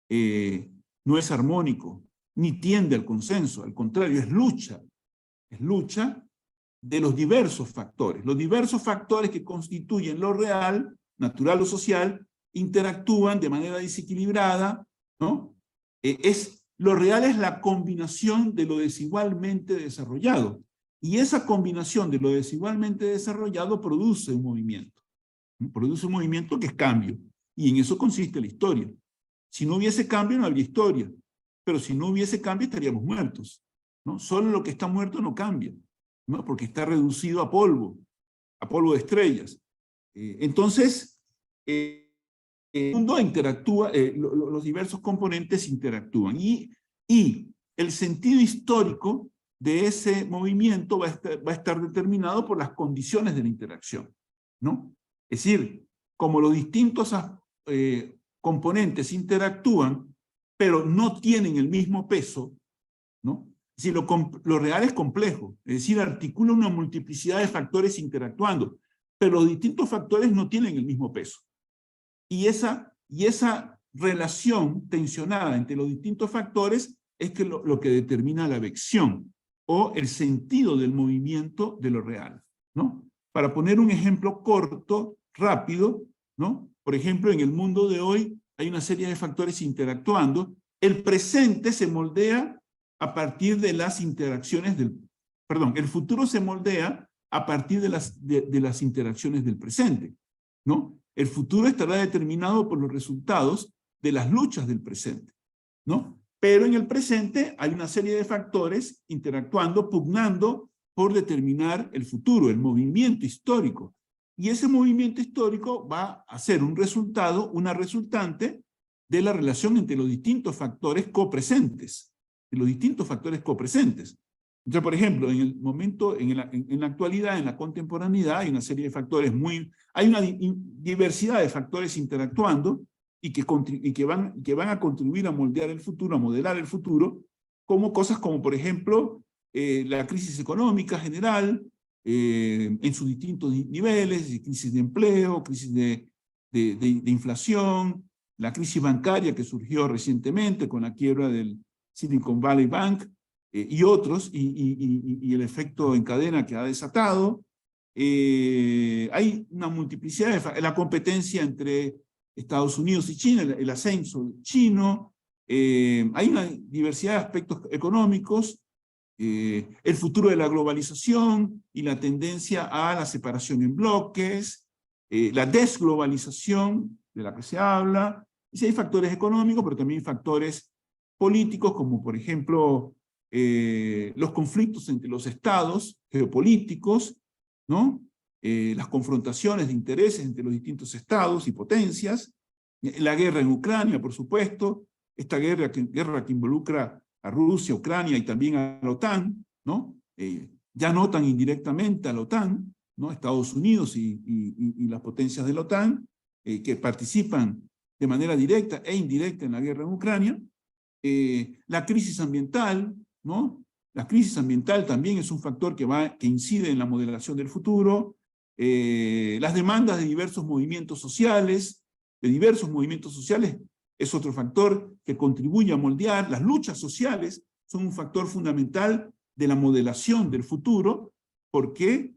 no es armónico, ni tiende al consenso, al contrario, es lucha de los diversos factores que constituyen lo real, natural o social, interactúan de manera desequilibrada, ¿no? Lo real es la combinación de lo desigualmente desarrollado, y esa combinación de lo desigualmente desarrollado produce un movimiento, ¿no? Produce un movimiento que es cambio, y en eso consiste la historia. Si no hubiese cambio no habría historia, pero si no hubiese cambio estaríamos muertos, ¿no? Solo lo que está muerto no cambia, ¿no?, porque está reducido a polvo de estrellas. Entonces, el mundo interactúa, los diversos componentes interactúan, y el sentido histórico de ese movimiento va a estar determinado por las condiciones de la interacción, ¿no? Es decir, como los distintos componentes interactúan, pero no tienen el mismo peso, ¿no? Es decir, lo real es complejo, es decir, articula una multiplicidad de factores interactuando, pero los distintos factores no tienen el mismo peso. Y esa relación tensionada entre los distintos factores es lo que determina la vección o el sentido del movimiento de lo real, ¿no? Para poner un ejemplo corto, rápido, ¿no? Por ejemplo, en el mundo de hoy hay una serie de factores interactuando. El presente se moldea a partir de las interacciones el futuro se moldea a partir de las interacciones del presente, ¿no? El futuro estará determinado por los resultados de las luchas del presente, ¿no? Pero en el presente hay una serie de factores interactuando, pugnando por determinar el futuro, el movimiento histórico. Y ese movimiento histórico va a ser un resultado, una resultante de la relación entre los distintos factores copresentes. Entonces, por ejemplo, en el momento, en la actualidad, en la contemporaneidad, hay una serie de factores hay una diversidad de factores interactuando y que van a contribuir a moldear el futuro, a modelar el futuro, como cosas como, por ejemplo, la crisis económica general, en sus distintos niveles, crisis de empleo, crisis de inflación, la crisis bancaria que surgió recientemente con la quiebra del Silicon Valley Bank, y otros, y el efecto en cadena que ha desatado. Hay una multiplicidad de la competencia entre Estados Unidos y China, el ascenso chino, hay una diversidad de aspectos económicos, el futuro de la globalización y la tendencia a la separación en bloques, la desglobalización de la que se habla, y sí hay factores económicos, pero también factores políticos, como por ejemplo los conflictos entre los estados, geopolíticos, ¿no? Las confrontaciones de intereses entre los distintos estados y potencias, la guerra en Ucrania, por supuesto, esta guerra que involucra a Rusia, Ucrania y también a la OTAN, ¿no? Ya no tan indirectamente a la OTAN, ¿no? Estados Unidos y las potencias de la OTAN, que participan de manera directa e indirecta en la guerra en Ucrania. La crisis ambiental, ¿no? La crisis ambiental también es un factor que incide en la modelación del futuro. Las demandas de diversos movimientos sociales, es otro factor que contribuye a moldear. Las luchas sociales son un factor fundamental de la modelación del futuro, porque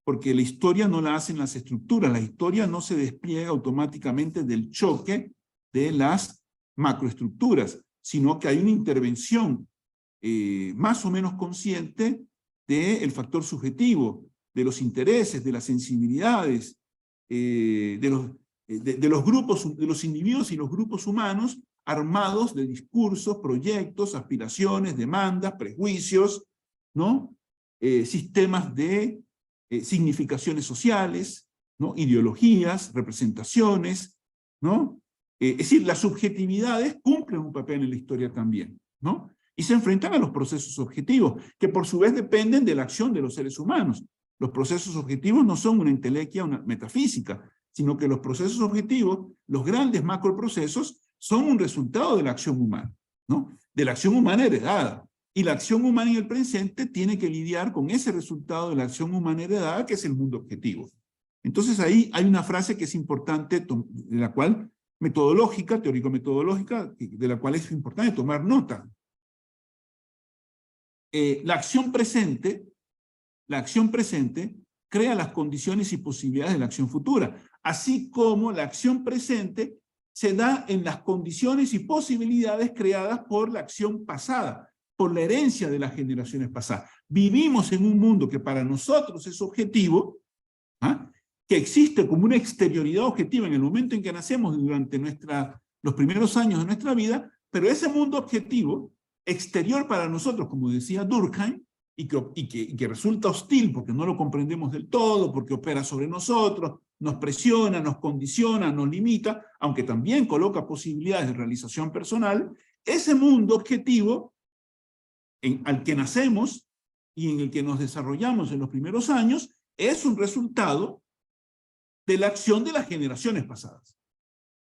porque la historia no la hacen las estructuras, la historia no se despliega automáticamente del choque de las macroestructuras, sino que hay una intervención más o menos consciente del factor subjetivo, de los intereses, de las sensibilidades, de los grupos, de los individuos y los grupos humanos armados de discursos, proyectos, aspiraciones, demandas, prejuicios, ¿no? Sistemas de significaciones sociales, ¿no? Ideologías, representaciones, ¿no? Es decir, las subjetividades cumplen un papel en la historia también, ¿no? Y se enfrentan a los procesos objetivos, que por su vez dependen de la acción de los seres humanos. Los procesos objetivos no son una entelequia, una metafísica, sino que los procesos objetivos, los grandes macroprocesos, son un resultado de la acción humana, ¿no? De la acción humana heredada. Y la acción humana en el presente tiene que lidiar con ese resultado de la acción humana heredada, que es el mundo objetivo. Entonces ahí hay una frase que es importante, de la cual, metodológica, teórico-metodológica, de la cual es importante tomar nota. La acción presente crea las condiciones y posibilidades de la acción futura, así como la acción presente se da en las condiciones y posibilidades creadas por la acción pasada, por la herencia de las generaciones pasadas. Vivimos en un mundo que para nosotros es objetivo, ¿ah? Que existe como una exterioridad objetiva en el momento en que nacemos durante los primeros años de nuestra vida, pero ese mundo objetivo, exterior para nosotros, como decía Durkheim, y que resulta hostil porque no lo comprendemos del todo, porque opera sobre nosotros, nos presiona, nos condiciona, nos limita, aunque también coloca posibilidades de realización personal, ese mundo objetivo al que nacemos y en el que nos desarrollamos en los primeros años es un resultado de la acción de las generaciones pasadas.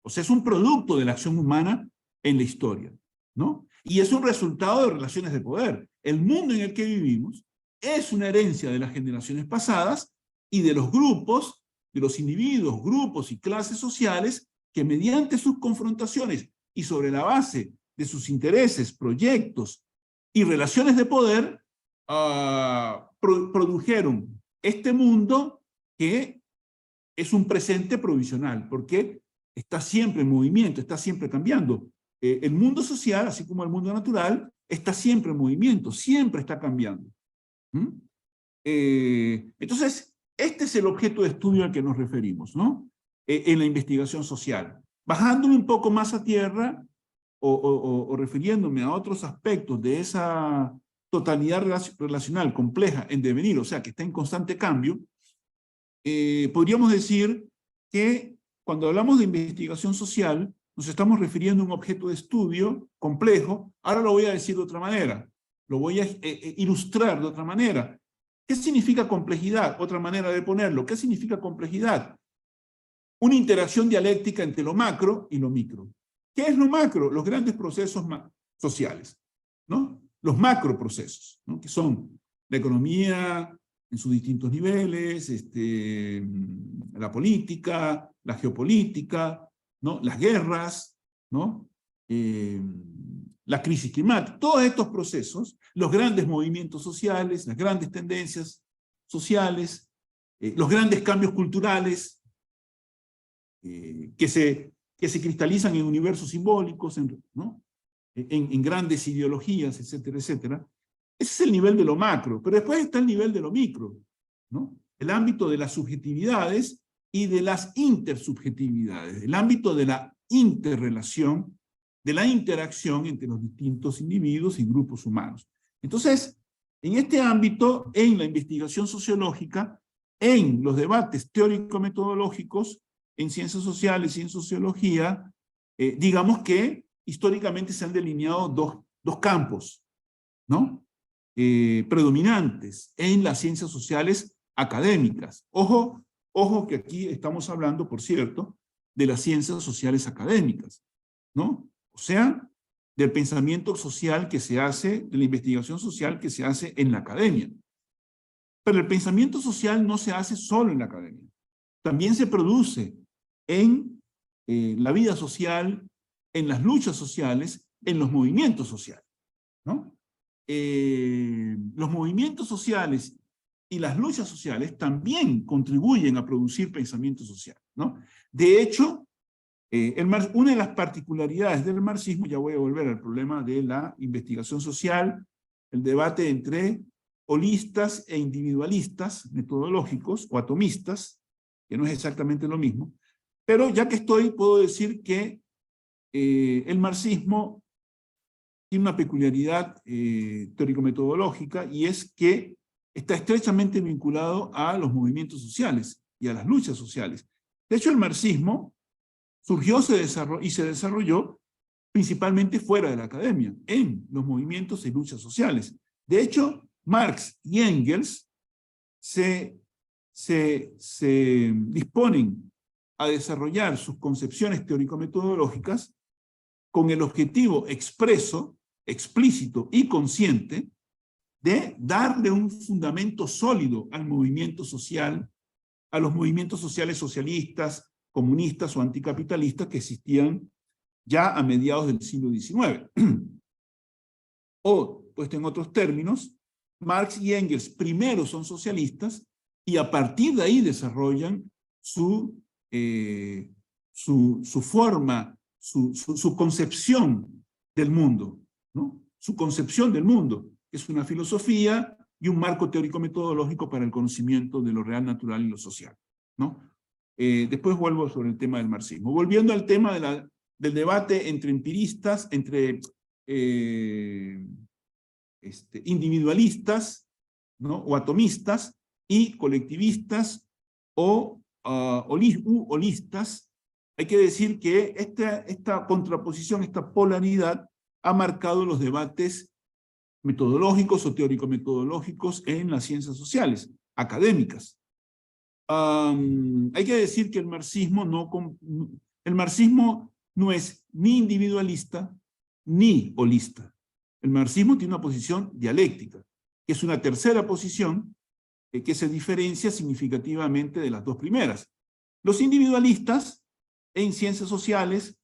O sea, es un producto de la acción humana en la historia, ¿no? Y es un resultado de relaciones de poder. El mundo en el que vivimos es una herencia de las generaciones pasadas y de los grupos, de los individuos, grupos y clases sociales que mediante sus confrontaciones y sobre la base de sus intereses, proyectos y relaciones de poder produjeron este mundo que es un presente provisional, porque está siempre en movimiento, está siempre cambiando. El mundo social, así como el mundo natural, está siempre en movimiento, siempre está cambiando. Entonces, este es el objeto de estudio al que nos referimos, ¿no? En la investigación social. Bajándome un poco más a tierra, o refiriéndome a otros aspectos de esa totalidad relacional compleja en devenir, o sea, que está en constante cambio, podríamos decir que cuando hablamos de investigación social, nos estamos refiriendo a un objeto de estudio complejo. Ahora lo voy a decir de otra manera, lo voy a ilustrar de otra manera. ¿Qué significa complejidad? Otra manera de ponerlo. ¿Qué significa complejidad? Una interacción dialéctica entre lo macro y lo micro. ¿Qué es lo macro? Los grandes procesos sociales, ¿no? Los macroprocesos, ¿no? Que son la economía en sus distintos niveles, la política, la geopolítica, ¿no? Las guerras, ¿no? La crisis climática. Todos estos procesos, los grandes movimientos sociales, las grandes tendencias sociales, los grandes cambios culturales que se cristalizan en universos simbólicos, ¿no? En grandes ideologías, etcétera, etcétera. Ese es el nivel de lo macro, pero después está el nivel de lo micro, ¿no? El ámbito de las subjetividades y de las intersubjetividades, el ámbito de la interrelación, de la interacción entre los distintos individuos y grupos humanos. Entonces, en este ámbito, en la investigación sociológica, en los debates teórico-metodológicos, en ciencias sociales y en sociología, digamos que históricamente se han delineado dos campos, ¿no? Predominantes en las ciencias sociales académicas. Ojo que aquí estamos hablando, por cierto, de las ciencias sociales académicas, ¿no? O sea, del pensamiento social que se hace, de la investigación social que se hace en la academia. Pero el pensamiento social no se hace solo en la academia. También se produce en la vida social, en las luchas sociales, en los movimientos sociales, ¿no? Los movimientos sociales y las luchas sociales también contribuyen a producir pensamiento social, ¿no? De hecho, una de las particularidades del marxismo, ya voy a volver al problema de la investigación social, el debate entre holistas e individualistas metodológicos o atomistas, que no es exactamente lo mismo, pero ya que estoy, puedo decir que el marxismo tiene una peculiaridad teórico-metodológica, y es que está estrechamente vinculado a los movimientos sociales y a las luchas sociales. De hecho, el marxismo surgió y se desarrolló principalmente fuera de la academia, en los movimientos y luchas sociales. De hecho, Marx y Engels se disponen a desarrollar sus concepciones teórico-metodológicas con el objetivo expreso, explícito y consciente de darle un fundamento sólido al movimiento social, a los movimientos sociales socialistas, comunistas o anticapitalistas que existían ya a mediados del siglo XIX. O, puesto en otros términos, Marx y Engels primero son socialistas y a partir de ahí desarrollan su forma, su concepción del mundo, ¿no? Su concepción del mundo, que es una filosofía y un marco teórico-metodológico para el conocimiento de lo real, natural y lo social, ¿no? Después vuelvo sobre el tema del marxismo. Volviendo al tema del debate entre empiristas, entre individualistas, ¿no? O atomistas, y colectivistas o holistas, hay que decir que esta contraposición, esta polaridad, ha marcado los debates metodológicos o teórico-metodológicos en las ciencias sociales, académicas. Hay que decir que el marxismo no es ni individualista ni holista. El marxismo tiene una posición dialéctica, que es una tercera posición que se diferencia significativamente de las dos primeras. Los individualistas en ciencias sociales,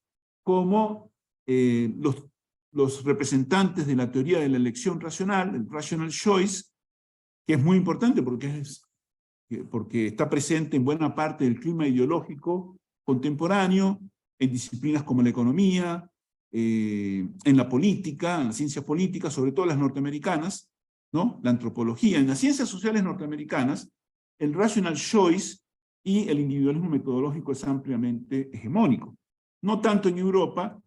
como los representantes de la teoría de la elección racional, el rational choice, que es muy importante porque está presente en buena parte del clima ideológico contemporáneo, en disciplinas como la economía, en la política, en las ciencias políticas, sobre todo las norteamericanas, ¿no? La antropología. En las ciencias sociales norteamericanas, el rational choice y el individualismo metodológico es ampliamente hegemónico. No tanto en Europa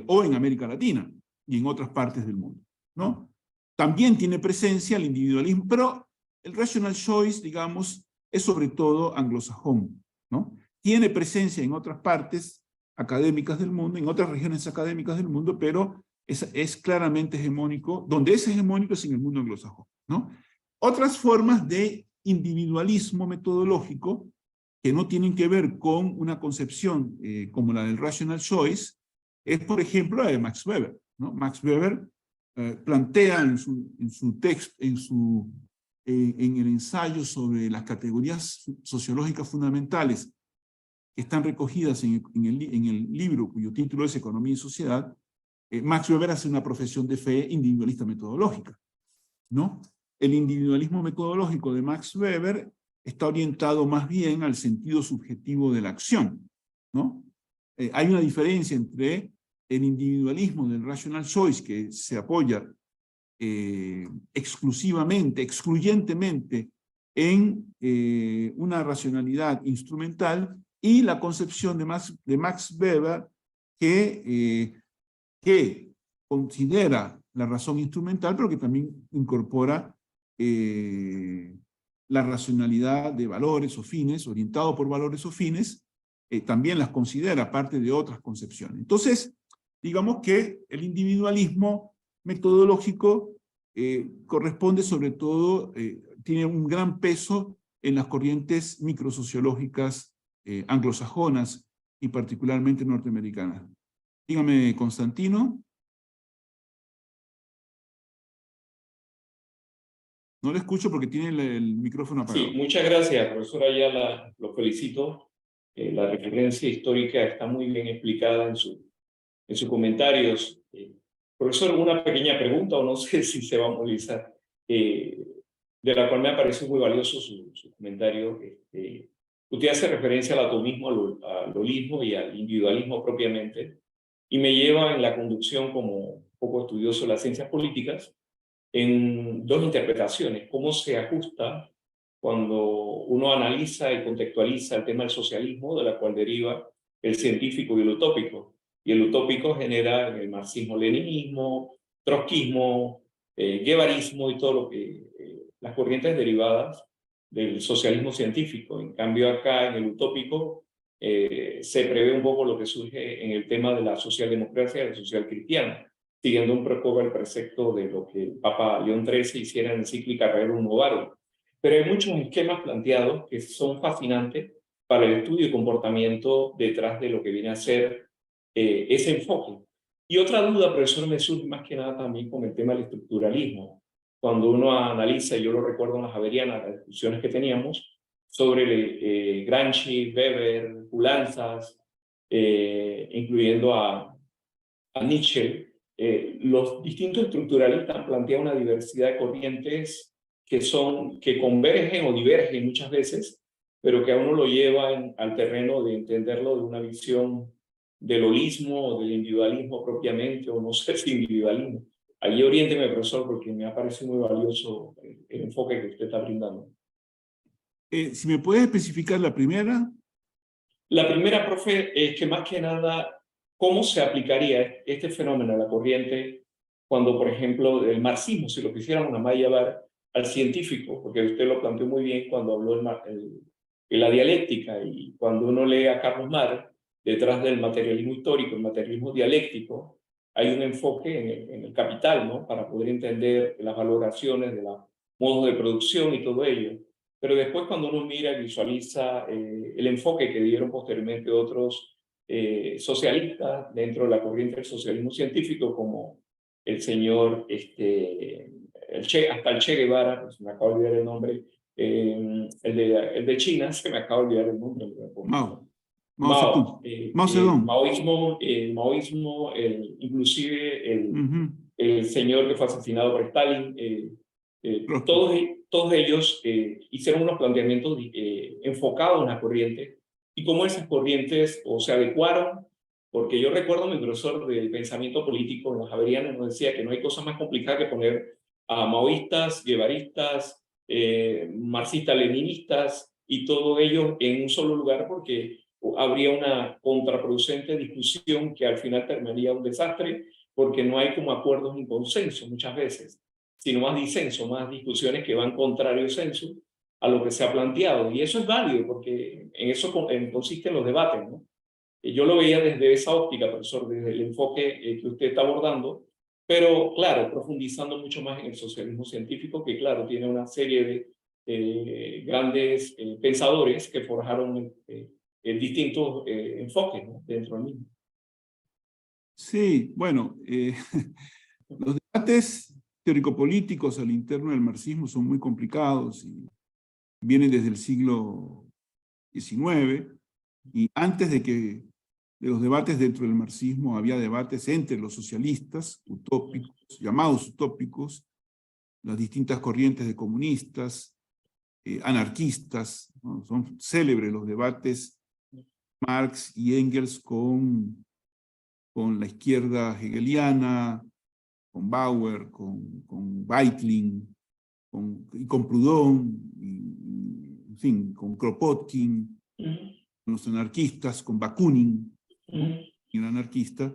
o en América Latina y en otras partes del mundo, ¿no? También tiene presencia el individualismo, pero el rational choice, digamos, es sobre todo anglosajón, ¿no? Tiene presencia en otras partes académicas del mundo, en otras regiones académicas del mundo, pero es claramente hegemónico. Donde es hegemónico es en el mundo anglosajón, ¿no? Otras formas de individualismo metodológico que no tienen que ver con una concepción como la del rational choice es, por ejemplo, la de Max Weber, ¿no? Max Weber plantea en su texto, en el ensayo sobre las categorías sociológicas fundamentales que están recogidas en el libro cuyo título es Economía y Sociedad, Max Weber hace una profesión de fe individualista metodológica, ¿no? El individualismo metodológico de Max Weber está orientado más bien al sentido subjetivo de la acción, ¿no? Hay una diferencia entre el individualismo del rational choice, que se apoya excluyentemente en una racionalidad instrumental, y la concepción de Max Weber que considera la razón instrumental, pero que también incorpora la racionalidad de valores o fines, orientado por valores o fines, también las considera parte de otras concepciones. Entonces, digamos que el individualismo metodológico corresponde sobre todo, tiene un gran peso en las corrientes microsociológicas anglosajonas y particularmente norteamericanas. Dígame, Constantino. No le escucho porque tiene el micrófono apagado. Sí, muchas gracias, profesor Ayala. Lo felicito. La referencia histórica está muy bien explicada en sus comentarios. Profesor, una pequeña pregunta, o no sé si se va a movilizar. de la cual me pareció muy valioso su comentario. Usted hace referencia al atomismo, al holismo y al individualismo propiamente, y me lleva en la conducción como poco estudioso de las ciencias políticas en dos interpretaciones: cómo se ajusta cuando uno analiza y contextualiza el tema del socialismo, de la cual deriva el científico y el utópico. Y el utópico genera el marxismo-leninismo, trotskismo, guevarismo y todo lo que las corrientes derivadas del socialismo científico. En cambio, acá en el utópico se prevé un poco lo que surge en el tema de la socialdemocracia y la social cristiana, siguiendo un poco el precepto de lo que el Papa León XIII hiciera en la encíclica Rerum Novarum. Pero hay muchos esquemas planteados que son fascinantes para el estudio y comportamiento detrás de lo que viene a ser ese enfoque. Y otra duda, profesor, me surge más que nada también con el tema del estructuralismo. Cuando uno analiza, y yo lo recuerdo en las Javerianas, las discusiones que teníamos sobre Gramsci, Weber, Poulantzas, incluyendo a Nietzsche, los distintos estructuralistas plantean una diversidad de corrientes que convergen o divergen muchas veces, pero que a uno lo lleva al terreno de entenderlo de una visión del holismo o del individualismo propiamente, o no sé si individualismo. Allí oriénteme, profesor, porque me ha parecido muy valioso el enfoque que usted está brindando. Si me puedes especificar la primera. La primera, profe, es que más que nada, ¿cómo se aplicaría este fenómeno a la corriente cuando, por ejemplo, el marxismo, si lo quisiéramos nada más llevar al científico, porque usted lo planteó muy bien cuando habló de la dialéctica, y cuando uno lee a Carlos Marx, detrás del materialismo histórico, el materialismo dialéctico, hay un enfoque en el Capital, ¿no? Para poder entender las valoraciones de los modos de producción y todo ello. Pero después, cuando uno mira y visualiza el enfoque que dieron posteriormente otros socialistas dentro de la corriente del socialismo científico, como el señor, hasta el Che Guevara, pues me acabo de olvidar el nombre, el de China, se me acaba de olvidar el nombre. Mao Zedong. Maoísmo, inclusive el señor que fue asesinado por Stalin, todos ellos hicieron unos planteamientos enfocados en la corriente, y cómo esas corrientes se adecuaron, porque yo recuerdo a mi profesor del pensamiento político en los Javerianos nos decía que no hay cosa más complicada que poner a maoístas, guevaristas, marxistas, leninistas y todo ello en un solo lugar, porque habría una contraproducente discusión que al final terminaría un desastre, porque no hay como acuerdos ni consenso muchas veces, sino más disenso, más discusiones que van contrario censo a lo que se ha planteado. Y eso es válido, porque en eso consisten los debates, ¿no? Yo lo veía desde esa óptica, profesor, desde el enfoque que usted está abordando, pero claro, profundizando mucho más en el socialismo científico, que claro, tiene una serie de grandes pensadores que forjaron distintos enfoques, ¿no? Dentro del mismo. Sí, bueno, los debates teórico-políticos al interno del marxismo son muy complicados y vienen desde el siglo XIX, y antes de los debates dentro del marxismo había debates entre los socialistas utópicos, llamados utópicos, las distintas corrientes de comunistas, anarquistas, ¿no? Son célebres los debates Marx y Engels con la izquierda hegeliana, con Bauer, con Weitling, y con Proudhon, en fin, con Kropotkin, con los anarquistas, con Bakunin, y un anarquista.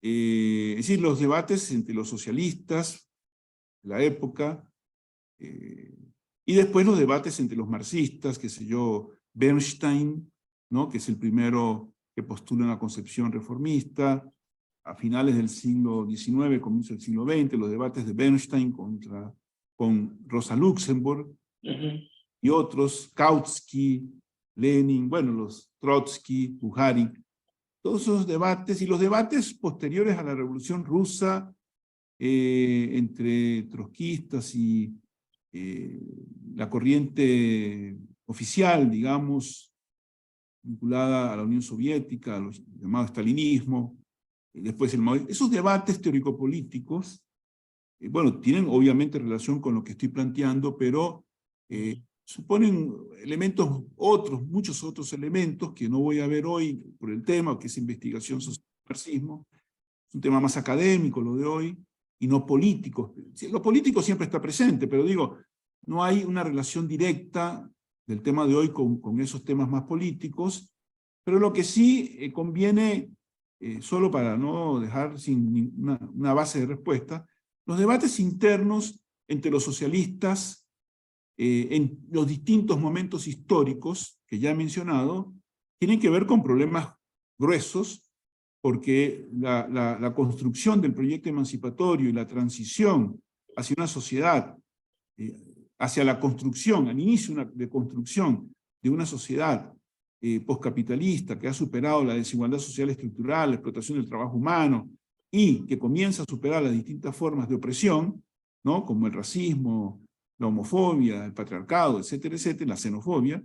Es decir, los debates entre los socialistas de la época, y después los debates entre los marxistas, qué sé yo, Bernstein, ¿no? Que es el primero que postula una concepción reformista, a finales del siglo XIX, comienzo del siglo XX, los debates de Bernstein con Rosa Luxemburg, y otros, Kautsky, Lenin, bueno, los Trotsky, Bukharin, todos esos debates, y los debates posteriores a la Revolución Rusa, entre trotskistas y la corriente oficial, digamos, vinculada a la Unión Soviética, a los llamados stalinismo, y después el maoísmo. Esos debates teórico-políticos bueno, tienen obviamente relación con lo que estoy planteando, pero suponen elementos otros, muchos otros elementos que no voy a ver hoy por el tema, que es investigación social y marxismo. Es un tema más académico lo de hoy, y no político. Lo político siempre está presente, pero digo, no hay una relación directa del tema de hoy con esos temas más políticos, pero lo que sí conviene, solo para no dejar sin una base de respuesta, los debates internos entre los socialistas en los distintos momentos históricos que ya he mencionado, tienen que ver con problemas gruesos, porque la construcción del proyecto emancipatorio y la transición hacia una sociedad, hacia la construcción, al inicio de construcción de una sociedad postcapitalista que ha superado la desigualdad social estructural, la explotación del trabajo humano, y que comienza a superar las distintas formas de opresión, ¿no? Como el racismo, la homofobia, el patriarcado, etcétera, etcétera, la xenofobia,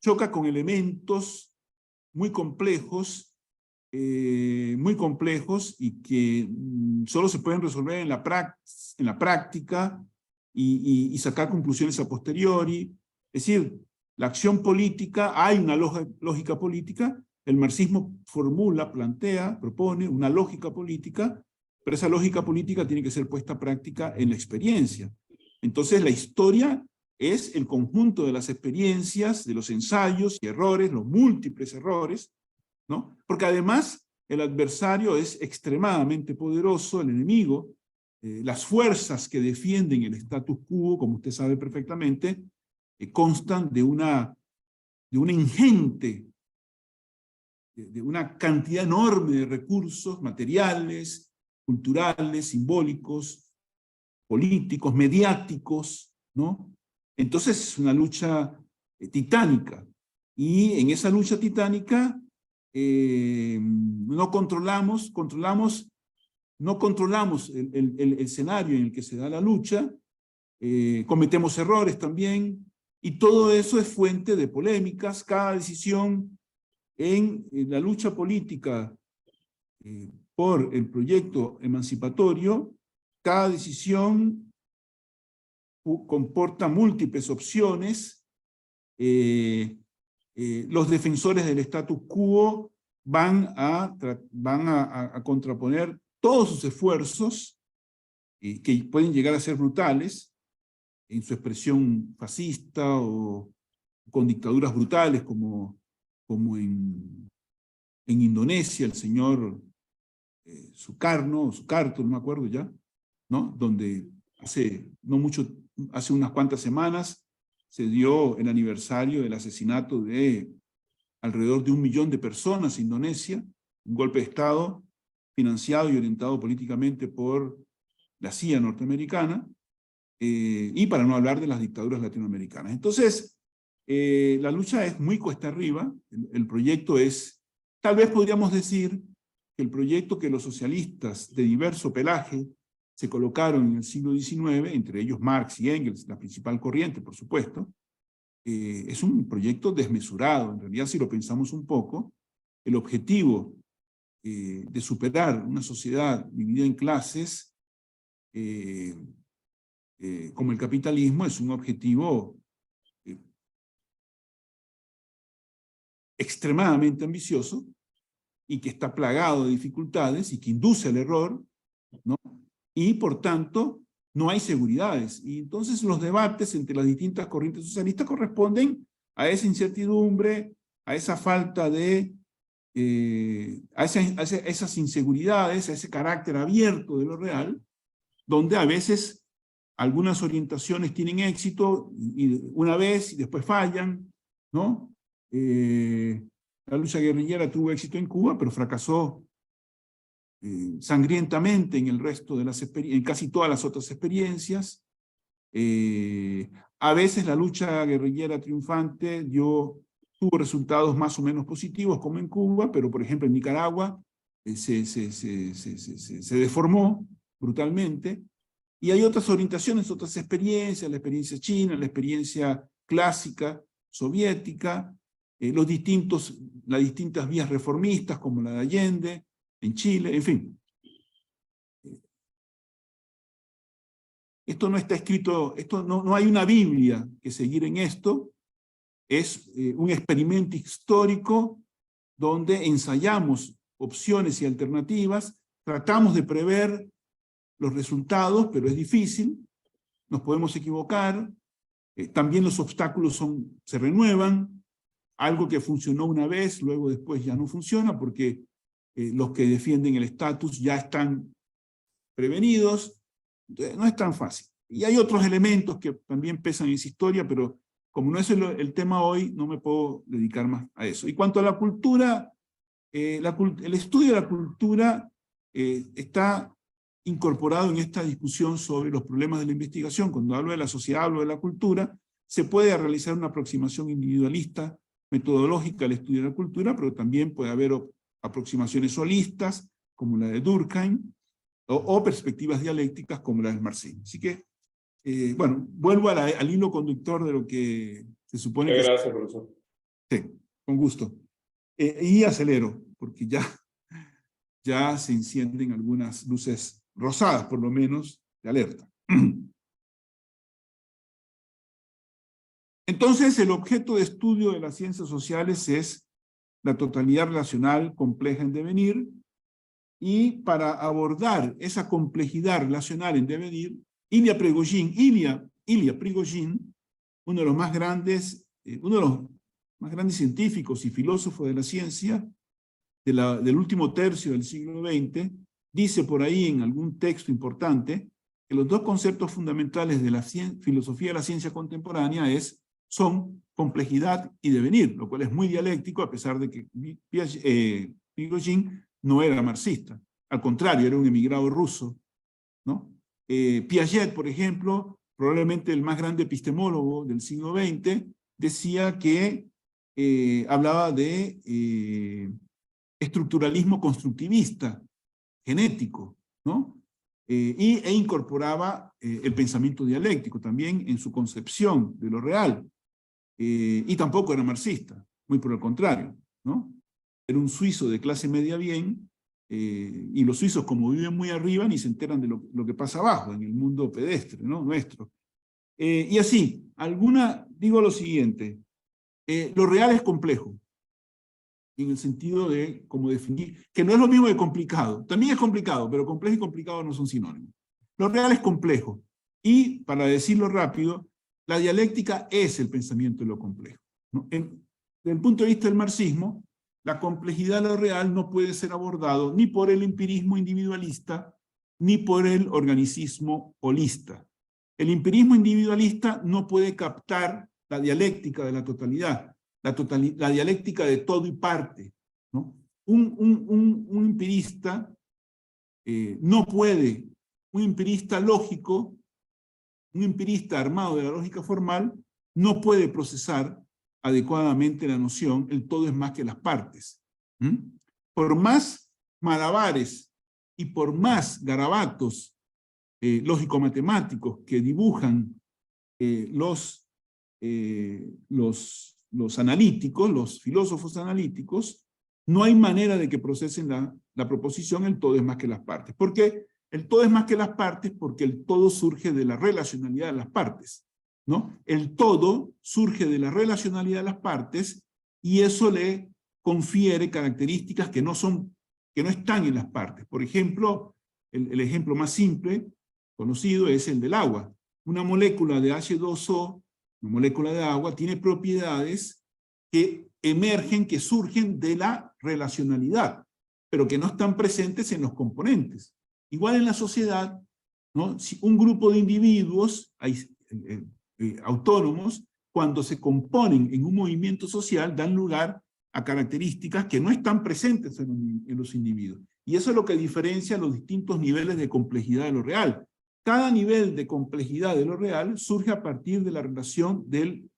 choca con elementos muy complejos y que solo se pueden resolver en la práctica y sacar conclusiones a posteriori. Es decir, la acción política, hay una lógica política, el marxismo formula, plantea, propone una lógica política, pero esa lógica política tiene que ser puesta a práctica en la experiencia. Entonces la historia es el conjunto de las experiencias, de los ensayos y errores, los múltiples errores, ¿no? Porque además el adversario es extremadamente poderoso, el enemigo, las fuerzas que defienden el status quo, como usted sabe perfectamente, constan de una ingente, de una cantidad enorme de recursos materiales, culturales, simbólicos, políticos, mediáticos, ¿no? Entonces es una lucha titánica. Y en esa lucha titánica no controlamos el escenario en el que se da la lucha, cometemos errores también, y todo eso es fuente de polémicas. Cada decisión en la lucha política por el proyecto emancipatorio, cada decisión comporta múltiples opciones. Los defensores del status quo van a contraponer todos sus esfuerzos, que pueden llegar a ser brutales, en su expresión fascista o con dictaduras brutales como en Indonesia, el señor Sukarno, no me acuerdo ya, ¿no? Donde hace unas cuantas semanas se dio el aniversario del asesinato de alrededor de 1 millón de personas en Indonesia, un golpe de Estado financiado y orientado políticamente por la CIA norteamericana, y para no hablar de las dictaduras latinoamericanas. Entonces, la lucha es muy cuesta arriba, el proyecto es, tal vez podríamos decir, que el proyecto que los socialistas de diverso pelaje se colocaron en el siglo XIX, entre ellos Marx y Engels, la principal corriente, por supuesto, es un proyecto desmesurado. En realidad, si lo pensamos un poco, el objetivo de superar una sociedad dividida en clases, como el capitalismo, es un objetivo extremadamente ambicioso y que está plagado de dificultades y que induce al error, ¿no? Y por tanto no hay seguridades. Y entonces los debates entre las distintas corrientes socialistas corresponden a esa incertidumbre, a esa falta de, a esas inseguridades, a ese carácter abierto de lo real, donde a veces algunas orientaciones tienen éxito y una vez y después fallan, ¿no? La lucha guerrillera tuvo éxito en Cuba, pero fracasó sangrientamente en el resto de en casi todas las otras experiencias. A veces la lucha guerrillera triunfante tuvo resultados más o menos positivos, como en Cuba, pero por ejemplo en Nicaragua se deformó brutalmente. Y hay otras orientaciones, otras experiencias, la experiencia china, la experiencia clásica soviética, las distintas vías reformistas como la de Allende, en Chile, en fin. Esto no está escrito, no hay una Biblia que seguir en esto. Es un experimento histórico donde ensayamos opciones y alternativas, tratamos de prever los resultados, pero es difícil, nos podemos equivocar, también los obstáculos se renuevan, algo que funcionó una vez, luego después ya no funciona, porque los que defienden el estatus ya están prevenidos. Entonces, no es tan fácil. Y hay otros elementos que también pesan en esa historia, pero como no es el tema hoy, no me puedo dedicar más a eso. Y cuanto a la cultura, el estudio de la cultura está incorporado en esta discusión sobre los problemas de la investigación. Cuando hablo de la sociedad, hablo de la cultura. Se puede realizar una aproximación individualista, metodológica al estudio de la cultura, pero también puede haber aproximaciones holistas, como la de Durkheim, o perspectivas dialécticas, como la del marxismo. Así que, bueno, vuelvo al hilo conductor de lo que se supone que... Gracias, profesor. Sí, con gusto. Y acelero, porque ya se encienden algunas luces rosadas, por lo menos, de alerta. Entonces, el objeto de estudio de las ciencias sociales es la totalidad relacional compleja en devenir, y para abordar esa complejidad relacional en devenir, Ilya Prigogine, uno de los más grandes científicos y filósofos de la ciencia del último tercio del siglo XX, dice por ahí en algún texto importante que los dos conceptos fundamentales de la filosofía de la ciencia contemporánea son complejidad y devenir, lo cual es muy dialéctico, a pesar de que Prigogine no era marxista. Al contrario, era un emigrado ruso, ¿no? Piaget, por ejemplo, probablemente el más grande epistemólogo del siglo XX, decía que hablaba de estructuralismo constructivista, genético, ¿no? E incorporaba el pensamiento dialéctico también en su concepción de lo real. Y tampoco era marxista, muy por el contrario, ¿no? Era un suizo de clase media bien, y los suizos, como viven muy arriba, ni se enteran de lo que pasa abajo, en el mundo pedestre, ¿no? Nuestro. Y así, digo lo siguiente, lo real es complejo, en el sentido de cómo definir, que no es lo mismo de complicado, también es complicado, pero complejo y complicado no son sinónimos. Lo real es complejo, y para decirlo rápido, la dialéctica es el pensamiento de lo complejo, ¿no? Desde el punto de vista del marxismo, la complejidad de lo real no puede ser abordado ni por el empirismo individualista, ni por el organicismo holista. El empirismo individualista no puede captar la dialéctica de la totalidad, la dialéctica de todo y parte, ¿no? Un empirista no puede, un empirista lógico, un empirista armado de la lógica formal, no puede procesar adecuadamente la noción, el todo es más que las partes. Por más malabares y por más garabatos lógico-matemáticos que dibujan los analíticos, los filósofos analíticos, no hay manera de que procesen la proposición el todo es más que las partes. ¿Por qué? El todo es más que las partes porque el todo surge de la relacionalidad de las partes, ¿no? El todo surge de la relacionalidad de las partes y eso le confiere características que no están en las partes. Por ejemplo, el ejemplo más simple, conocido, es el del agua. Una molécula de H2O, una molécula de agua, tiene propiedades que emergen, que surgen de la relacionalidad, pero que no están presentes en los componentes. Igual en la sociedad, ¿no? Si un grupo de individuos autónomos, cuando se componen en un movimiento social, dan lugar a características que no están presentes en los individuos. Y eso es lo que diferencia los distintos niveles de complejidad de lo real. Cada nivel de complejidad de lo real surge a partir de la relación del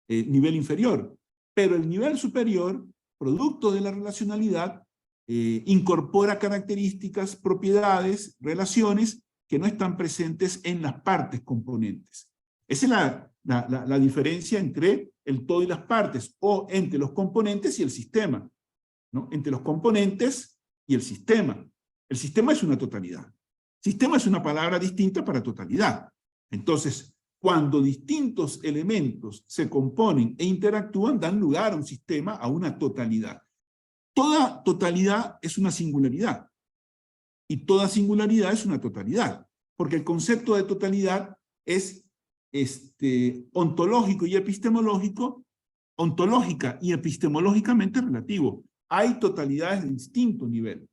nivel inferior. Pero el nivel superior, producto de la relacionalidad, incorpora características, propiedades, relaciones que no están presentes en las partes componentes. Esa es la diferencia entre el todo y las partes, o entre los componentes y el sistema, ¿no? Entre los componentes y el sistema. El sistema es una totalidad. Sistema es una palabra distinta para totalidad. Entonces, cuando distintos elementos se componen e interactúan, dan lugar a un sistema, a una totalidad. Toda totalidad es una singularidad. Y toda singularidad es una totalidad. Porque el concepto de totalidad es ontológico y epistemológico, ontológica y epistemológicamente relativo. Hay totalidades de distinto nivel,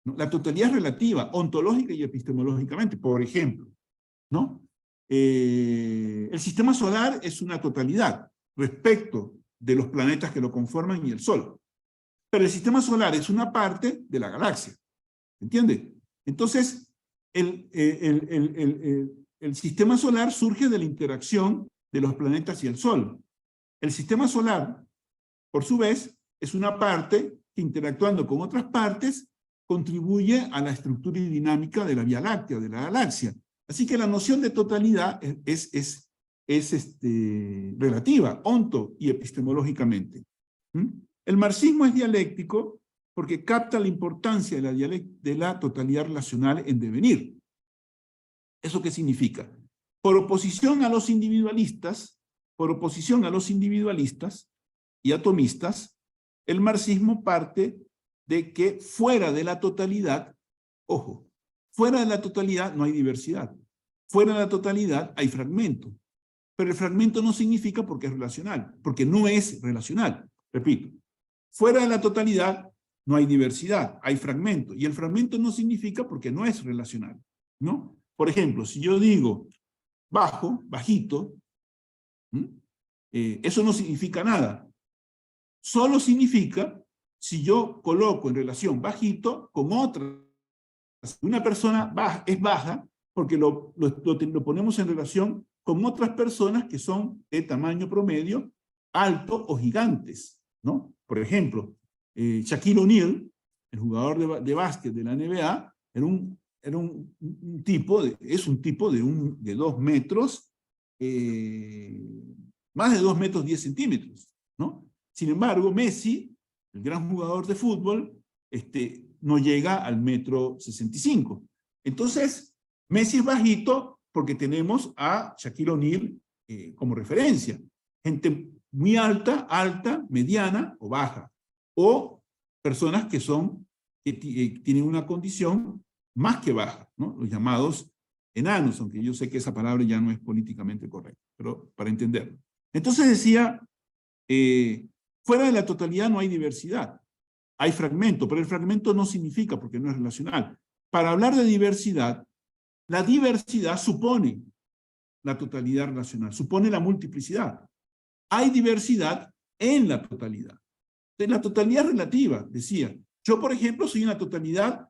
¿no? La totalidad es relativa, ontológica y epistemológicamente. Por ejemplo, ¿no? El sistema solar es una totalidad respecto de los planetas que lo conforman y el Sol. Pero el sistema solar es una parte de la galaxia. ¿Entiende? Entonces, el sistema solar surge de la interacción de los planetas y el Sol. El sistema solar, por su vez, es una parte que, interactuando con otras partes, contribuye a la estructura y dinámica de la Vía Láctea, de la galaxia. Así que la noción de totalidad es relativa, onto y epistemológicamente. El marxismo es dialéctico porque capta la importancia de la totalidad relacional en devenir. ¿Eso qué significa? Por oposición a los individualistas y atomistas, el marxismo parte de que fuera de la totalidad, ojo, fuera de la totalidad no hay diversidad. Fuera de la totalidad hay fragmento. Pero el fragmento no significa porque es relacional, porque no es relacional. Repito, fuera de la totalidad no hay diversidad, hay fragmento. Y el fragmento no significa porque no es relacional, ¿no? Por ejemplo, si yo digo bajo, bajito, eso no significa nada. Solo significa si yo coloco en relación bajito con otra. Una persona es baja porque lo ponemos en relación con otras personas que son de tamaño promedio, alto o gigantes, ¿no? Por ejemplo, Shaquille O'Neal, el jugador de básquet de la NBA, es un tipo de 2 metros, más de 2 metros 10 centímetros, ¿no? Sin embargo, Messi, el gran jugador de fútbol, no llega al 1,65 m. Entonces, Messi es bajito porque tenemos a Shaquille O'Neal como referencia. Gente muy alta, mediana o baja. O personas que tienen una condición más que baja, ¿no? Los llamados enanos, aunque yo sé que esa palabra ya no es políticamente correcta, pero para entenderlo. Entonces decía, fuera de la totalidad no hay diversidad. Hay fragmento, pero el fragmento no significa porque no es relacional. Para hablar de diversidad, la diversidad supone la totalidad relacional, supone la multiplicidad. Hay diversidad en la totalidad. En la totalidad relativa, decía. Yo, por ejemplo, soy una totalidad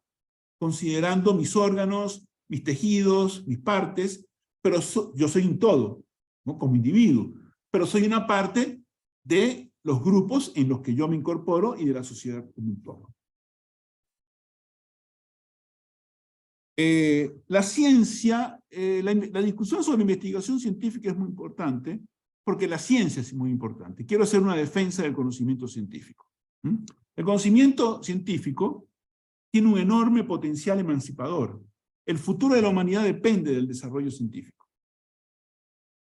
considerando mis órganos, mis tejidos, mis partes, pero yo soy un todo, ¿no? Como individuo, pero soy una parte de los grupos en los que yo me incorporo y de la sociedad como un todo. La ciencia, la discusión sobre investigación científica es muy importante porque la ciencia es muy importante. Quiero hacer una defensa del conocimiento científico. El conocimiento científico tiene un enorme potencial emancipador. El futuro de la humanidad depende del desarrollo científico.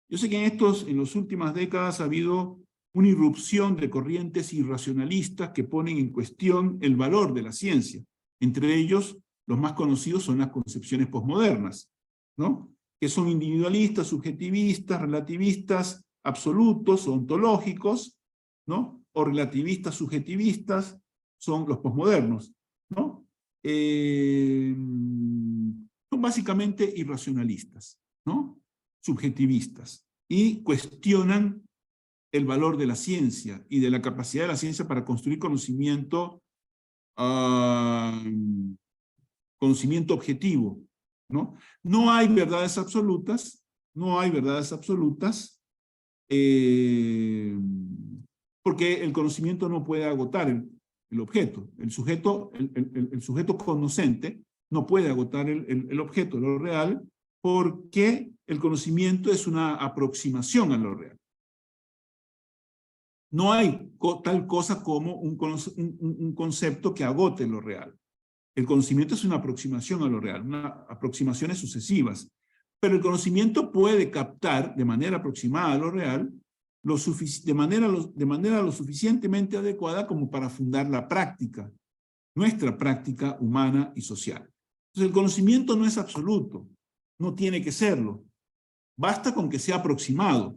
Yo sé que en las últimas décadas ha habido una irrupción de corrientes irracionalistas que ponen en cuestión el valor de la ciencia. Entre ellos, los más conocidos son las concepciones posmodernas, ¿no? Que son individualistas, subjetivistas, relativistas, absolutos, ontológicos, ¿no? O relativistas, subjetivistas, son los posmodernos, ¿no? Son básicamente irracionalistas, ¿no? Subjetivistas, y cuestionan el valor de la ciencia y de la capacidad de la ciencia para construir conocimiento objetivo, ¿no? No hay verdades absolutas, porque el conocimiento no puede agotar el objeto. El sujeto conocente no puede agotar el objeto, lo real, porque el conocimiento es una aproximación a lo real. No hay tal cosa como un concepto que agote lo real. El conocimiento es una aproximación a lo real, aproximaciones sucesivas. Pero el conocimiento puede captar de manera aproximada a lo real, de manera lo suficientemente adecuada como para fundar la práctica, nuestra práctica humana y social. Entonces el conocimiento no es absoluto, no tiene que serlo. Basta con que sea aproximado,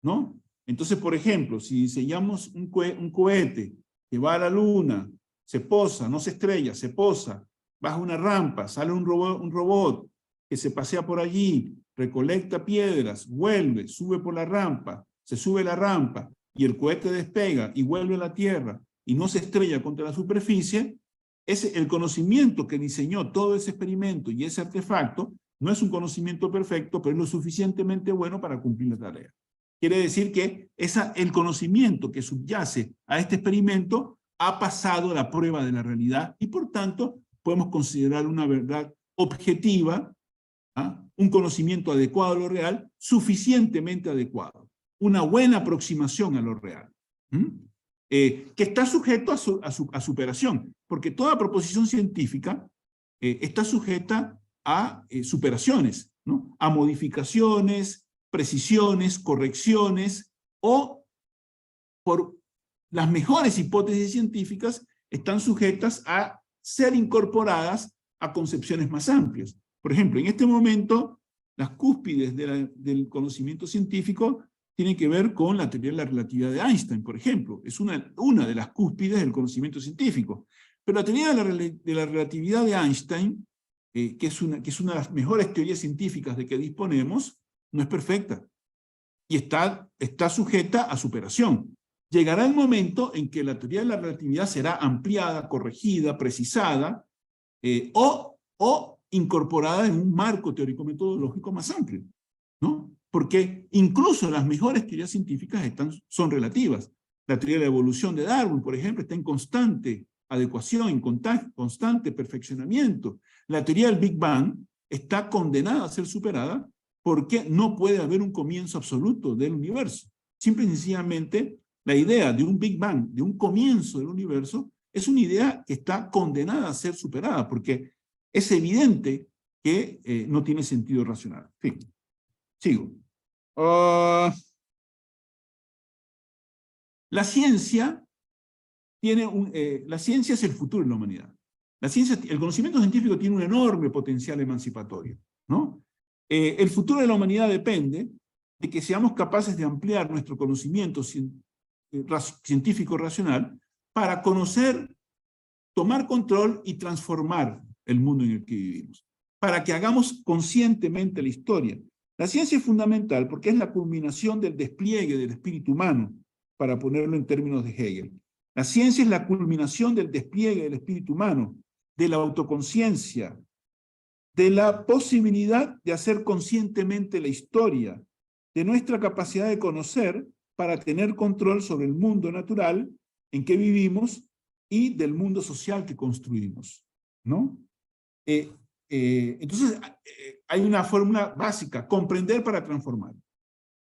¿no? Entonces, por ejemplo, si diseñamos un cohete que va a la luna, se posa, no se estrella, se posa, baja una rampa, sale un robot que se pasea por allí, recolecta piedras, vuelve, sube por la rampa, se sube la rampa y el cohete despega y vuelve a la Tierra y no se estrella contra la superficie, el conocimiento que diseñó todo ese experimento y ese artefacto no es un conocimiento perfecto, pero es lo suficientemente bueno para cumplir la tarea. Quiere decir que el conocimiento que subyace a este experimento ha pasado la prueba de la realidad y por tanto podemos considerar una verdad objetiva, un conocimiento adecuado a lo real, suficientemente adecuado, una buena aproximación a lo real, que está sujeto a superación, porque toda proposición científica está sujeta a superaciones, ¿no? A modificaciones, precisiones, correcciones, o por las mejores hipótesis científicas están sujetas a ser incorporadas a concepciones más amplias. Por ejemplo, en este momento, las cúspides del conocimiento científico tienen que ver con la teoría de la relatividad de Einstein, por ejemplo. Es una de las cúspides del conocimiento científico. Pero la teoría de la relatividad de Einstein, que es una de las mejores teorías científicas de que disponemos, no es perfecta. Y está sujeta a superación. Llegará el momento en que la teoría de la relatividad será ampliada, corregida, precisada, o incorporada en un marco teórico-metodológico más amplio, ¿no? Porque incluso las mejores teorías científicas son relativas. La teoría de la evolución de Darwin, por ejemplo, está en constante adecuación, en constante perfeccionamiento. La teoría del Big Bang está condenada a ser superada porque no puede haber un comienzo absoluto del universo. Simple y sencillamente, la idea de un Big Bang, de un comienzo del universo, es una idea que está condenada a ser superada, porque es evidente que no tiene sentido racional. En fin, sigo. La ciencia es el futuro de la humanidad. El conocimiento científico tiene un enorme potencial emancipatorio, ¿no? El futuro de la humanidad depende de que seamos capaces de ampliar nuestro conocimiento científico racional para conocer, tomar control y transformar el mundo en el que vivimos, para que hagamos conscientemente la historia. La ciencia es fundamental porque es la culminación del despliegue del espíritu humano, para ponerlo en términos de Hegel. La ciencia es la culminación del despliegue del espíritu humano, de la autoconciencia, de la posibilidad de hacer conscientemente la historia, de nuestra capacidad de conocer para tener control sobre el mundo natural en que vivimos y del mundo social que construimos, ¿no? Entonces, hay una fórmula básica: comprender para transformar.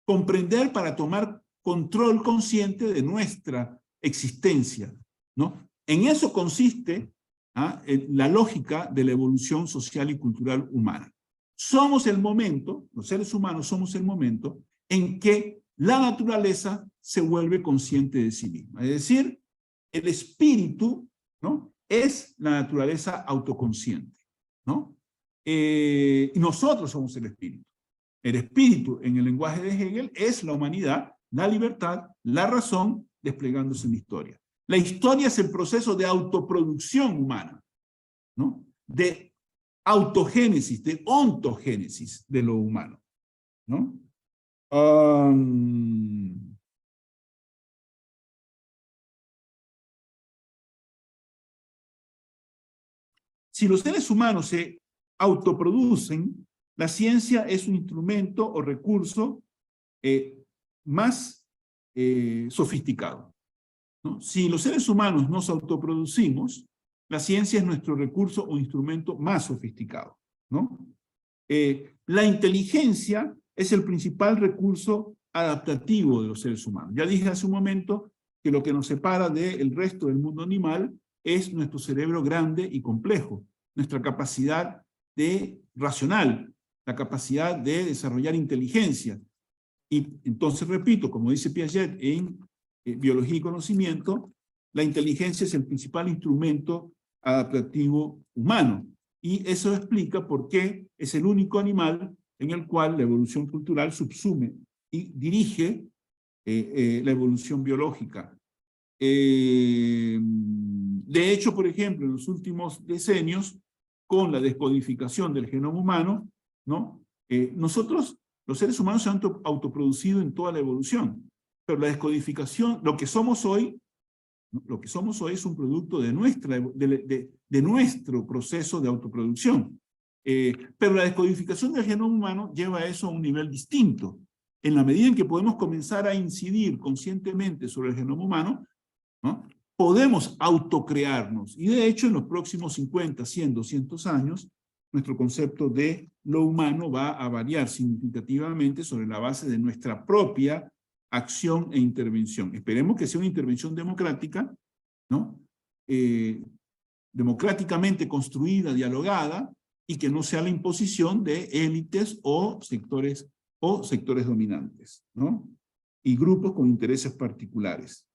Comprender para tomar control consciente de nuestra existencia, ¿no? En eso consiste la lógica de la evolución social y cultural humana. Somos el momento, los seres humanos somos el momento en que la naturaleza se vuelve consciente de sí misma. Es decir, el espíritu, ¿no?, es la naturaleza autoconsciente, ¿no? Y nosotros somos el espíritu. El espíritu, en el lenguaje de Hegel, es la humanidad, la libertad, la razón, desplegándose en la historia. La historia es el proceso de autoproducción humana, ¿no?, de autogénesis, de ontogénesis de lo humano, ¿no? Si los seres humanos se autoproducen, la ciencia es un instrumento o recurso más sofisticado, ¿no? Si los seres humanos nos autoproducimos, la ciencia es nuestro recurso o instrumento más sofisticado, ¿no? La inteligencia es el principal recurso adaptativo de los seres humanos. Ya dije hace un momento que lo que nos separa del resto del mundo animal es nuestro cerebro grande y complejo, nuestra capacidad racional, la capacidad de desarrollar inteligencia. Y entonces, repito, como dice Piaget en Biología y Conocimiento, la inteligencia es el principal instrumento adaptativo humano. Y eso explica por qué es el único animal en el cual la evolución cultural subsume y dirige la evolución biológica. De hecho, por ejemplo, en los últimos decenios, con la descodificación del genoma humano, ¿no? Nosotros, los seres humanos, se han autoproducido en toda la evolución, pero la descodificación, lo que somos hoy es un producto de nuestro proceso de autoproducción. Pero la descodificación del genoma humano lleva eso a un nivel distinto. En la medida en que podemos comenzar a incidir conscientemente sobre el genoma humano, ¿no? Podemos autocrearnos. Y de hecho, en los próximos 50, 100, 200 años, nuestro concepto de lo humano va a variar significativamente sobre la base de nuestra propia acción e intervención. Esperemos que sea una intervención democrática, ¿no? Democráticamente construida, dialogada, y que no sea la imposición de élites o sectores dominantes, ¿no? Y grupos con intereses particulares.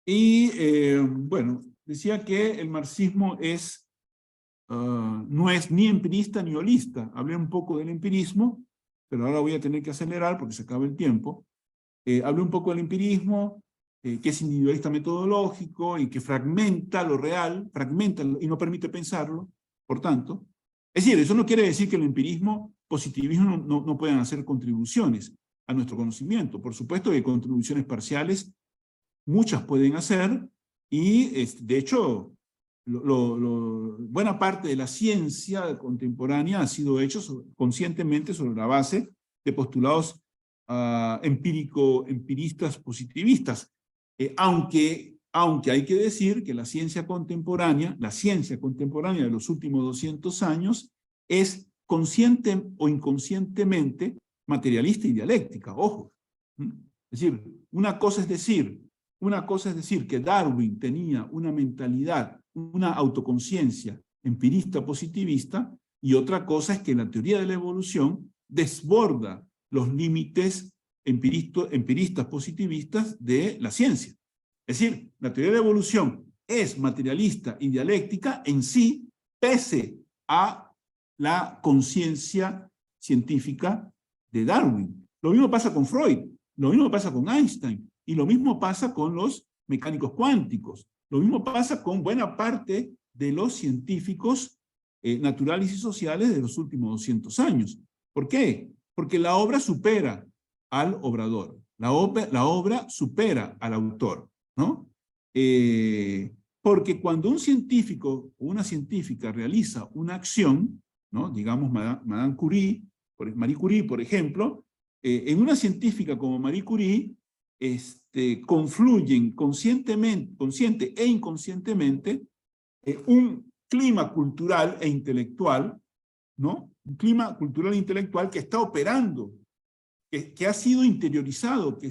Y, bueno, decía que el marxismo no es ni empirista ni holista. Hablé un poco del empirismo, pero ahora voy a tener que acelerar porque se acaba el tiempo. Hablé un poco del empirismo, que es individualista metodológico y que fragmenta lo real, y no permite pensarlo, por tanto. Es decir, eso no quiere decir que el empirismo, positivismo no puedan hacer contribuciones a nuestro conocimiento. Por supuesto que contribuciones parciales muchas pueden hacer, y de hecho buena parte de la ciencia contemporánea ha sido hecha conscientemente sobre la base de postulados empiristas positivistas. Aunque hay que decir que la ciencia contemporánea de los últimos 200 años es consciente o inconscientemente materialista y dialéctica, ojo. Es decir, una cosa es decir que Darwin tenía una mentalidad, una autoconciencia empirista positivista, y otra cosa es que la teoría de la evolución desborda los límites empiristas positivistas de la ciencia. Es decir, la teoría de la evolución es materialista y dialéctica en sí, pese a la conciencia científica de Darwin. Lo mismo pasa con Freud, lo mismo pasa con Einstein, y lo mismo pasa con los mecánicos cuánticos. Lo mismo pasa con buena parte de los científicos naturales y sociales de los últimos 200 años. ¿Por qué? Porque la obra supera al obrador. La obra supera al autor, ¿no? Porque cuando un científico o una científica realiza una acción, ¿no? Digamos Marie Curie, por ejemplo, en una científica como Marie Curie, confluyen consciente e inconscientemente un clima cultural e intelectual, ¿no? Un clima cultural e intelectual que está operando, que ha sido interiorizado, que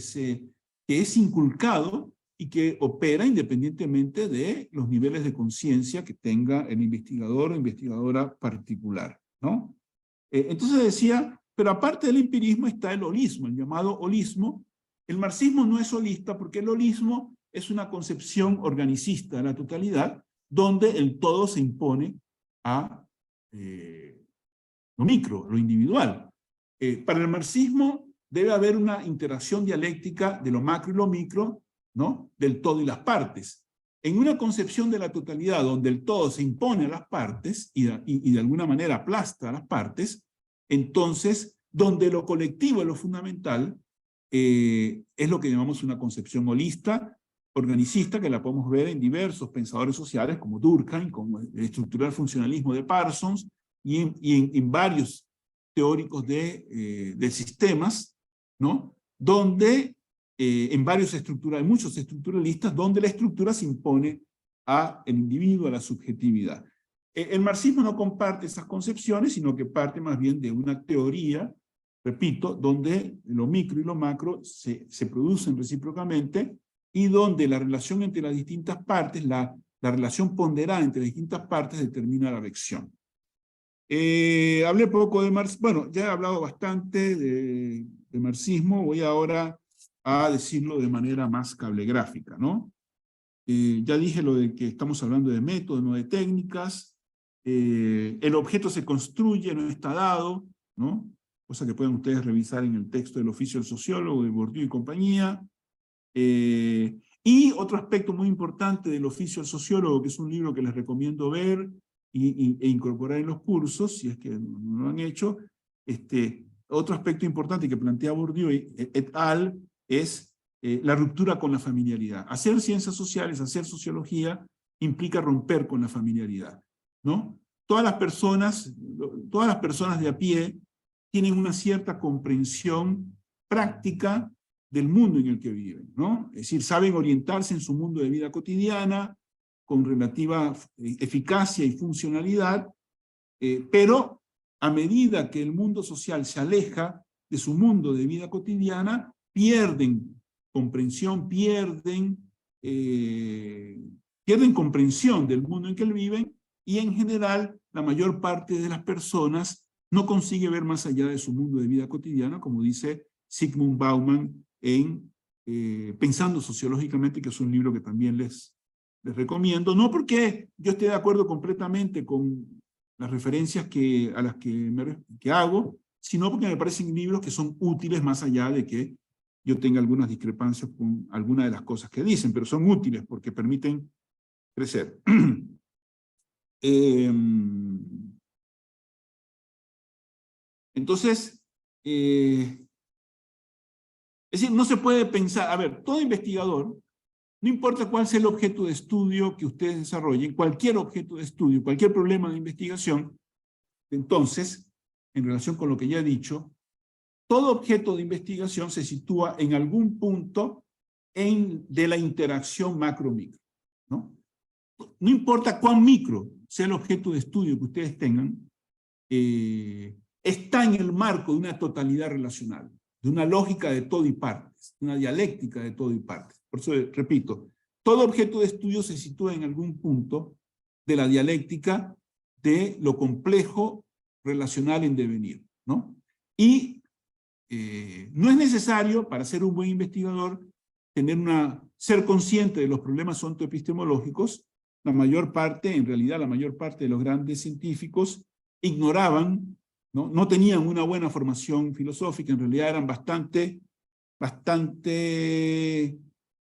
es inculcado y que opera independientemente de los niveles de conciencia que tenga el investigador o investigadora particular, ¿no? Entonces decía, pero aparte del empirismo está el holismo, el llamado holismo. El marxismo no es holista porque el holismo es una concepción organicista de la totalidad, donde el todo se impone a lo micro, lo individual. Para el marxismo debe haber una interacción dialéctica de lo macro y lo micro, ¿no? Del todo y las partes. En una concepción de la totalidad donde el todo se impone a las partes y de alguna manera aplasta a las partes, entonces donde lo colectivo es lo fundamental, es lo que llamamos una concepción holista, organicista, que la podemos ver en diversos pensadores sociales como Durkheim, como el estructural funcionalismo de Parsons, y en varios teóricos de sistemas, ¿no? Donde en muchos estructuralistas, donde la estructura se impone al individuo, a la subjetividad. El marxismo no comparte esas concepciones, sino que parte más bien de una teoría, repito, donde lo micro y lo macro se producen recíprocamente y donde la relación entre las distintas partes, la relación ponderada entre las distintas partes determina la lección. Hablé poco de marxismo, bueno, ya he hablado bastante de marxismo, voy ahora a decirlo de manera más cablegráfica, ¿no? Ya dije lo de que estamos hablando de métodos, no de técnicas. El objeto se construye, no está dado, ¿no? Cosa que pueden ustedes revisar en el texto del oficio del sociólogo de Bourdieu y compañía. Y otro aspecto muy importante del oficio del sociólogo, que es un libro que les recomiendo ver e incorporar en los cursos, si es que no lo han hecho, otro aspecto importante que plantea Bourdieu et al. Es la ruptura con la familiaridad. Hacer ciencias sociales, hacer sociología, implica romper con la familiaridad, ¿no? Todas las personas de a pie tienen una cierta comprensión práctica del mundo en el que viven, ¿no? Es decir, saben orientarse en su mundo de vida cotidiana con relativa eficacia y funcionalidad, pero a medida que el mundo social se aleja de su mundo de vida cotidiana, pierden comprensión, pierden comprensión del mundo en que viven, y en general la mayor parte de las personas no consigue ver más allá de su mundo de vida cotidiana, como dice Zygmunt Bauman en Pensando Sociológicamente, que es un libro que también les recomiendo, no porque yo esté de acuerdo completamente con las referencias a las que hago, sino porque me parecen libros que son útiles más allá de que yo tenga algunas discrepancias con algunas de las cosas que dicen, pero son útiles porque permiten crecer. Entonces, es decir, no se puede pensar, a ver, todo investigador, no importa cuál sea el objeto de estudio que ustedes desarrollen, cualquier objeto de estudio, cualquier problema de investigación, entonces, en relación con lo que ya he dicho, todo objeto de investigación se sitúa en algún punto de la interacción macro-micro, ¿no? No importa cuán micro sea el objeto de estudio que ustedes tengan, está en el marco de una totalidad relacional, de una lógica de todo y partes, de una dialéctica de todo y partes. Por eso repito, todo objeto de estudio se sitúa en algún punto de la dialéctica de lo complejo relacional en devenir, ¿no? Y no es necesario, para ser un buen investigador, ser consciente de los problemas ontoepistemológicos. En realidad la mayor parte de los grandes científicos ignoraban, no tenían una buena formación filosófica, en realidad eran bastante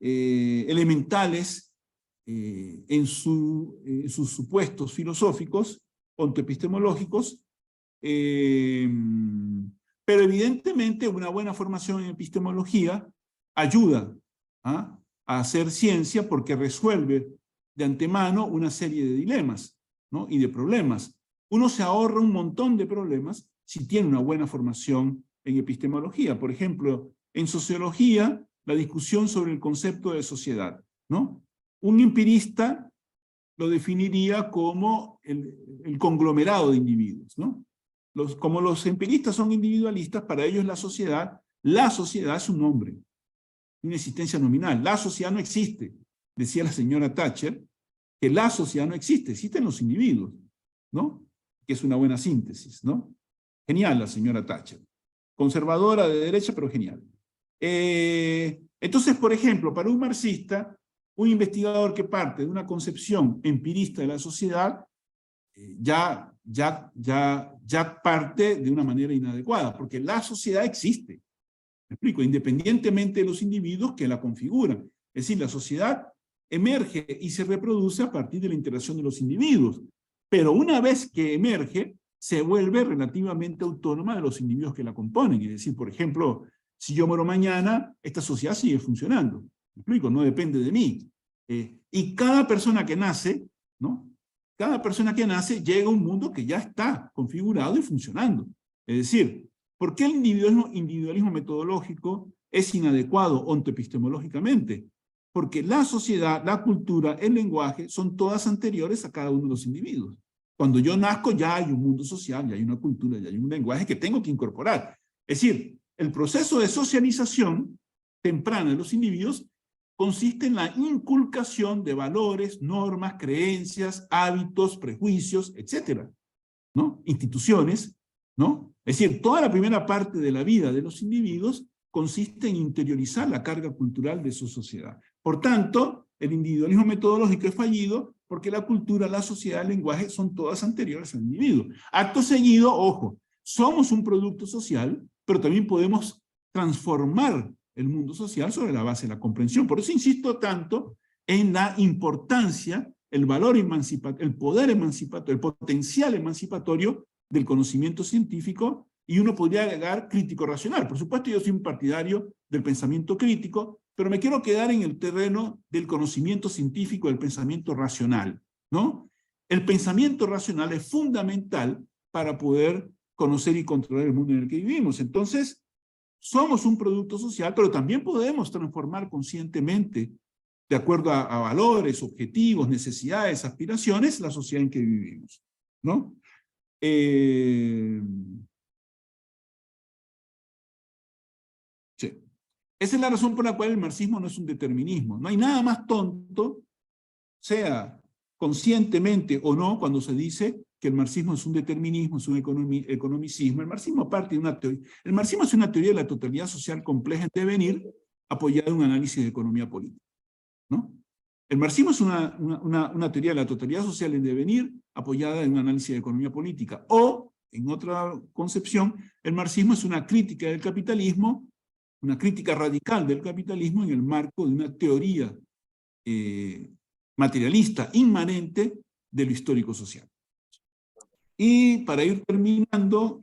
elementales en sus supuestos filosóficos, ontoepistemológicos, pero evidentemente una buena formación en epistemología ayuda a hacer ciencia porque resuelve de antemano una serie de dilemas, ¿no? Y de problemas. Uno se ahorra un montón de problemas si tiene una buena formación en epistemología. Por ejemplo, en sociología, la discusión sobre el concepto de sociedad, ¿no? Un empirista lo definiría como el conglomerado de individuos, ¿no? Como los empiristas son individualistas, para ellos la sociedad es un nombre, una existencia nominal. La sociedad no existe. Decía la señora Thatcher que la sociedad no existe, existen los individuos, ¿no? Que es una buena síntesis, ¿no? Genial la señora Thatcher. Conservadora de derecha, pero genial. Entonces, por ejemplo, para un marxista, un investigador que parte de una concepción empirista de la sociedad, ya parte de una manera inadecuada, porque la sociedad existe. Me explico, independientemente de los individuos que la configuran. Es decir, la sociedad emerge y se reproduce a partir de la interacción de los individuos, pero una vez que emerge, se vuelve relativamente autónoma de los individuos que la componen. Es decir, por ejemplo, si yo muero mañana, esta sociedad sigue funcionando. ¿Me explico? No depende de mí. Y cada persona que nace, ¿no? Cada persona que nace llega a un mundo que ya está configurado y funcionando. Es decir, ¿por qué el individualismo metodológico es inadecuado ontoepistemológicamente? Porque la sociedad, la cultura, el lenguaje son todas anteriores a cada uno de los individuos. Cuando yo nazco ya hay un mundo social, ya hay una cultura, ya hay un lenguaje que tengo que incorporar. Es decir, el proceso de socialización temprana de los individuos consiste en la inculcación de valores, normas, creencias, hábitos, prejuicios, etcétera, ¿no? Instituciones, ¿no? Es decir, toda la primera parte de la vida de los individuos consiste en interiorizar la carga cultural de su sociedad. Por tanto, el individualismo metodológico es fallido porque la cultura, la sociedad, el lenguaje son todas anteriores al individuo. Acto seguido, ojo, somos un producto social, pero también podemos transformar el mundo social sobre la base de la comprensión. Por eso insisto tanto en la importancia, el valor emancipatorio, el poder emancipatorio, el potencial emancipatorio del conocimiento científico, y uno podría agregar crítico racional. Por supuesto, yo soy un partidario del pensamiento crítico, pero me quiero quedar en el terreno del conocimiento científico, del pensamiento racional, ¿no? El pensamiento racional es fundamental para poder conocer y controlar el mundo en el que vivimos. Entonces, somos un producto social, pero también podemos transformar conscientemente, de acuerdo a valores, objetivos, necesidades, aspiraciones, la sociedad en que vivimos, ¿no? Sí. Esa es la razón por la cual el marxismo no es un determinismo. No hay nada más tonto, sea conscientemente o no, cuando se dice que el marxismo es un determinismo, es un economicismo. El marxismo parte de una teoría. El marxismo es una teoría de la totalidad social compleja en devenir, apoyada en un análisis de economía política, ¿no? El marxismo es una teoría de la totalidad social en devenir, apoyada en un análisis de economía política. O, en otra concepción, el marxismo es una crítica del capitalismo, una crítica radical del capitalismo en el marco de una teoría materialista inmanente de lo histórico-social. Y para ir terminando,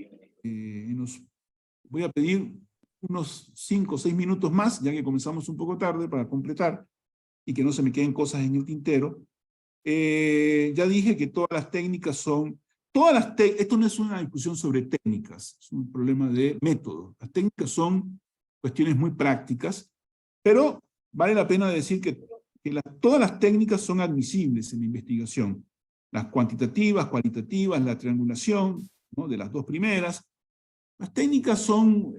voy a pedir unos 5 o 6 minutos más, ya que comenzamos un poco tarde, para completar y que no se me queden cosas en el tintero. Ya dije que todas las técnicas son... esto no es una discusión sobre técnicas, es un problema de método. Las técnicas son cuestiones muy prácticas, pero vale la pena decir que todas las técnicas son admisibles en la investigación. Las cuantitativas, cualitativas, la triangulación, ¿no?, de las dos primeras. Las técnicas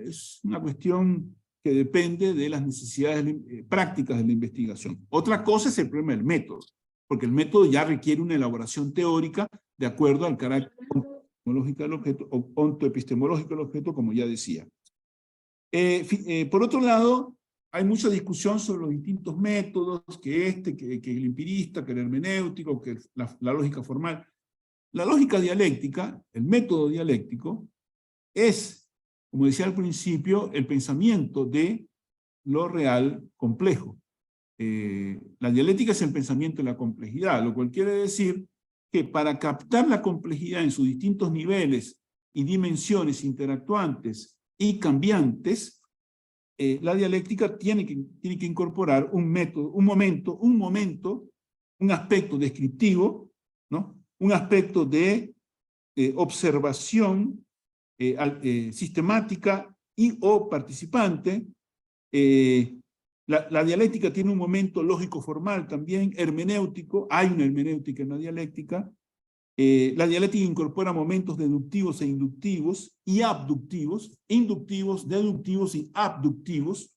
es una cuestión que depende de las necesidades prácticas de la investigación. Otra cosa es el problema del método, porque el método ya requiere una elaboración teórica de acuerdo al carácter ontológico del objeto, o ontoepistemológico del objeto, como ya decía. Por otro lado, hay mucha discusión sobre los distintos métodos, que el empirista, que el hermenéutico, que la lógica formal. La lógica dialéctica, el método dialéctico, es, como decía al principio, el pensamiento de lo real complejo. La dialéctica es el pensamiento de la complejidad, lo cual quiere decir que para captar la complejidad en sus distintos niveles y dimensiones interactuantes y cambiantes, la dialéctica tiene que incorporar un método, un momento, un aspecto descriptivo, ¿no?, un aspecto de observación sistemática y o participante. La dialéctica tiene un momento lógico-formal también, hermenéutico, hay una hermenéutica en la dialéctica. La dialéctica incorpora momentos deductivos e inductivos y abductivos, inductivos, deductivos y abductivos,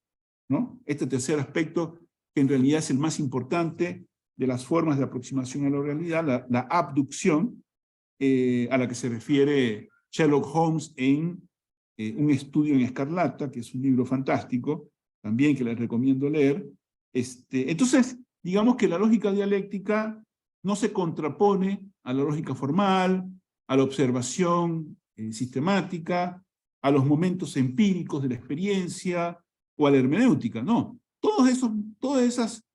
¿no? Este tercer aspecto, que en realidad es el más importante de las formas de aproximación a la realidad, la abducción, a la que se refiere Sherlock Holmes en Un estudio en escarlata, que es un libro fantástico, también que les recomiendo leer. Entonces, digamos que la lógica dialéctica no se contrapone a la lógica formal, a la observación sistemática, a los momentos empíricos de la experiencia o a la hermenéutica, no. Todas esas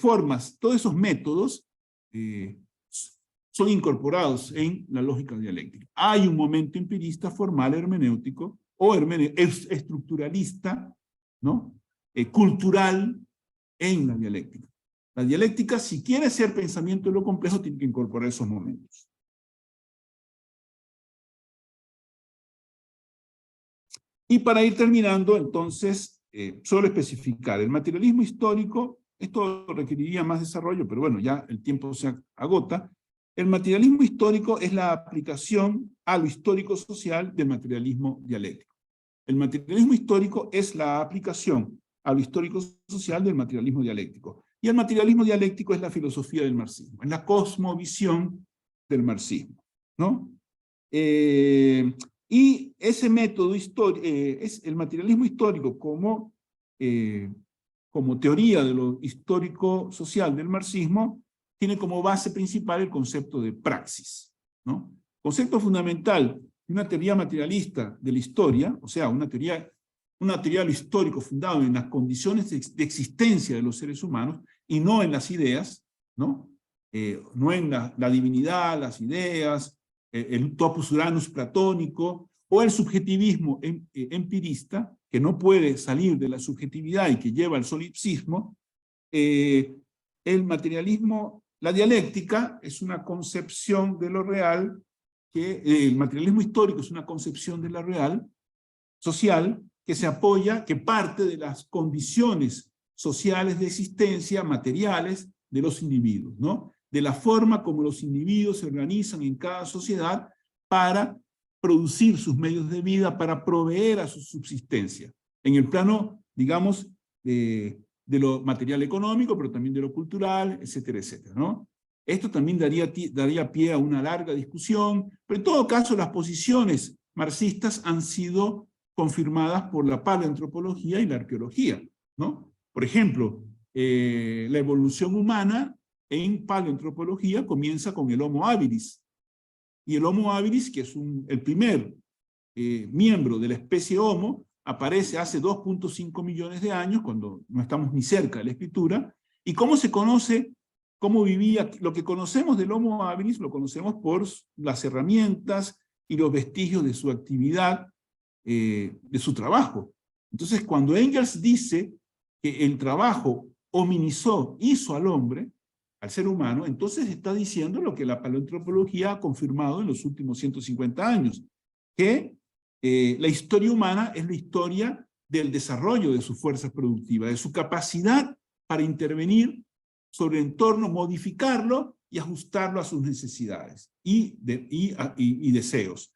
formas, todos esos métodos son incorporados en la lógica dialéctica. Hay un momento empirista, formal, hermenéutico, o estructuralista, ¿no?, cultural en la dialéctica. La dialéctica, si quiere ser pensamiento de lo complejo, tiene que incorporar esos momentos. Y para ir terminando, entonces, solo especificar, el materialismo histórico, esto requeriría más desarrollo, pero bueno, ya el tiempo se agota. El materialismo histórico es la aplicación a lo histórico social del materialismo dialéctico. El materialismo histórico es la aplicación a lo histórico-social del materialismo dialéctico. Y el materialismo dialéctico es la filosofía del marxismo, es la cosmovisión del marxismo, ¿no? Y ese método es el materialismo histórico como teoría de lo histórico-social del marxismo, tiene como base principal el concepto de praxis, ¿no? Concepto fundamental de una teoría materialista de la historia, o sea, una teoría de lo histórico fundado en las condiciones de existencia de los seres humanos y no en las ideas, ¿no? No en la divinidad, las ideas, el topus uranus platónico, o el subjetivismo empirista, que no puede salir de la subjetividad y que lleva al solipsismo. El materialismo, la dialéctica es una concepción de lo real, el materialismo histórico es una concepción de la real, social, que se apoya, que parte de las condiciones sociales de existencia, materiales, de los individuos, ¿no? De la forma como los individuos se organizan en cada sociedad para producir sus medios de vida, para proveer a su subsistencia. En el plano, digamos, de lo material económico, pero también de lo cultural, etcétera, etcétera, ¿no? Esto también daría pie a una larga discusión, pero en todo caso las posiciones marxistas han sido confirmadas por la paleoantropología y la arqueología, ¿no? Por ejemplo, la evolución humana en paleoantropología comienza con el Homo habilis, y el Homo habilis, que es el primer miembro de la especie Homo, aparece hace 2.5 millones de años, cuando no estamos ni cerca de la escritura. ¿Y cómo se conoce, cómo vivía? Lo que conocemos del Homo habilis lo conocemos por las herramientas y los vestigios de su actividad, de su trabajo. Entonces, cuando Engels dice que el trabajo hominizó, hizo al hombre, al ser humano, entonces está diciendo lo que la paleoantropología ha confirmado en los últimos 150 años, que la historia humana es la historia del desarrollo de su fuerza productiva, de su capacidad para intervenir sobre el entorno, modificarlo y ajustarlo a sus necesidades y deseos.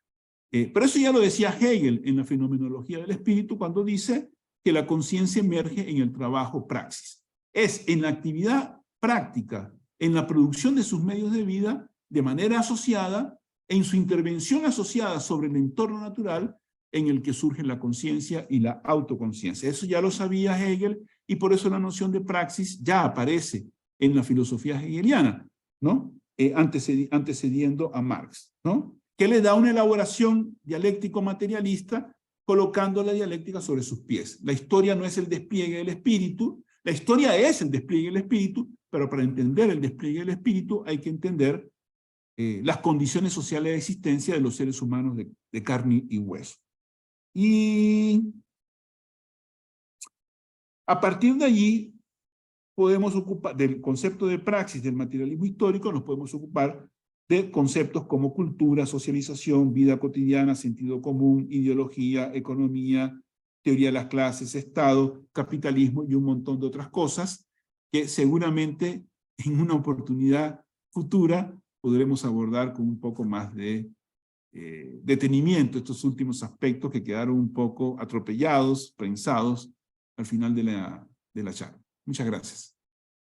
Pero eso ya lo decía Hegel en la fenomenología del espíritu, cuando dice que la conciencia emerge en el trabajo praxis. Es en la actividad práctica, en la producción de sus medios de vida, de manera asociada, en su intervención asociada sobre el entorno natural, en el que surge la conciencia y la autoconciencia. Eso ya lo sabía Hegel, y por eso la noción de praxis ya aparece en la filosofía hegeliana, ¿no? Antecediendo a Marx, ¿no? Que le da una elaboración dialéctico-materialista, colocando la dialéctica sobre sus pies. La historia no es el despliegue del espíritu, la historia es el despliegue del espíritu, pero para entender el despliegue del espíritu hay que entender las condiciones sociales de existencia de los seres humanos de carne y hueso. Y a partir de allí podemos ocupar, del concepto de praxis del materialismo histórico, nos podemos ocupar de conceptos como cultura, socialización, vida cotidiana, sentido común, ideología, economía, teoría de las clases, Estado, capitalismo y un montón de otras cosas que seguramente en una oportunidad futura podremos abordar con un poco más de detenimiento estos últimos aspectos que quedaron un poco atropellados, prensados al final de la charla. Muchas gracias.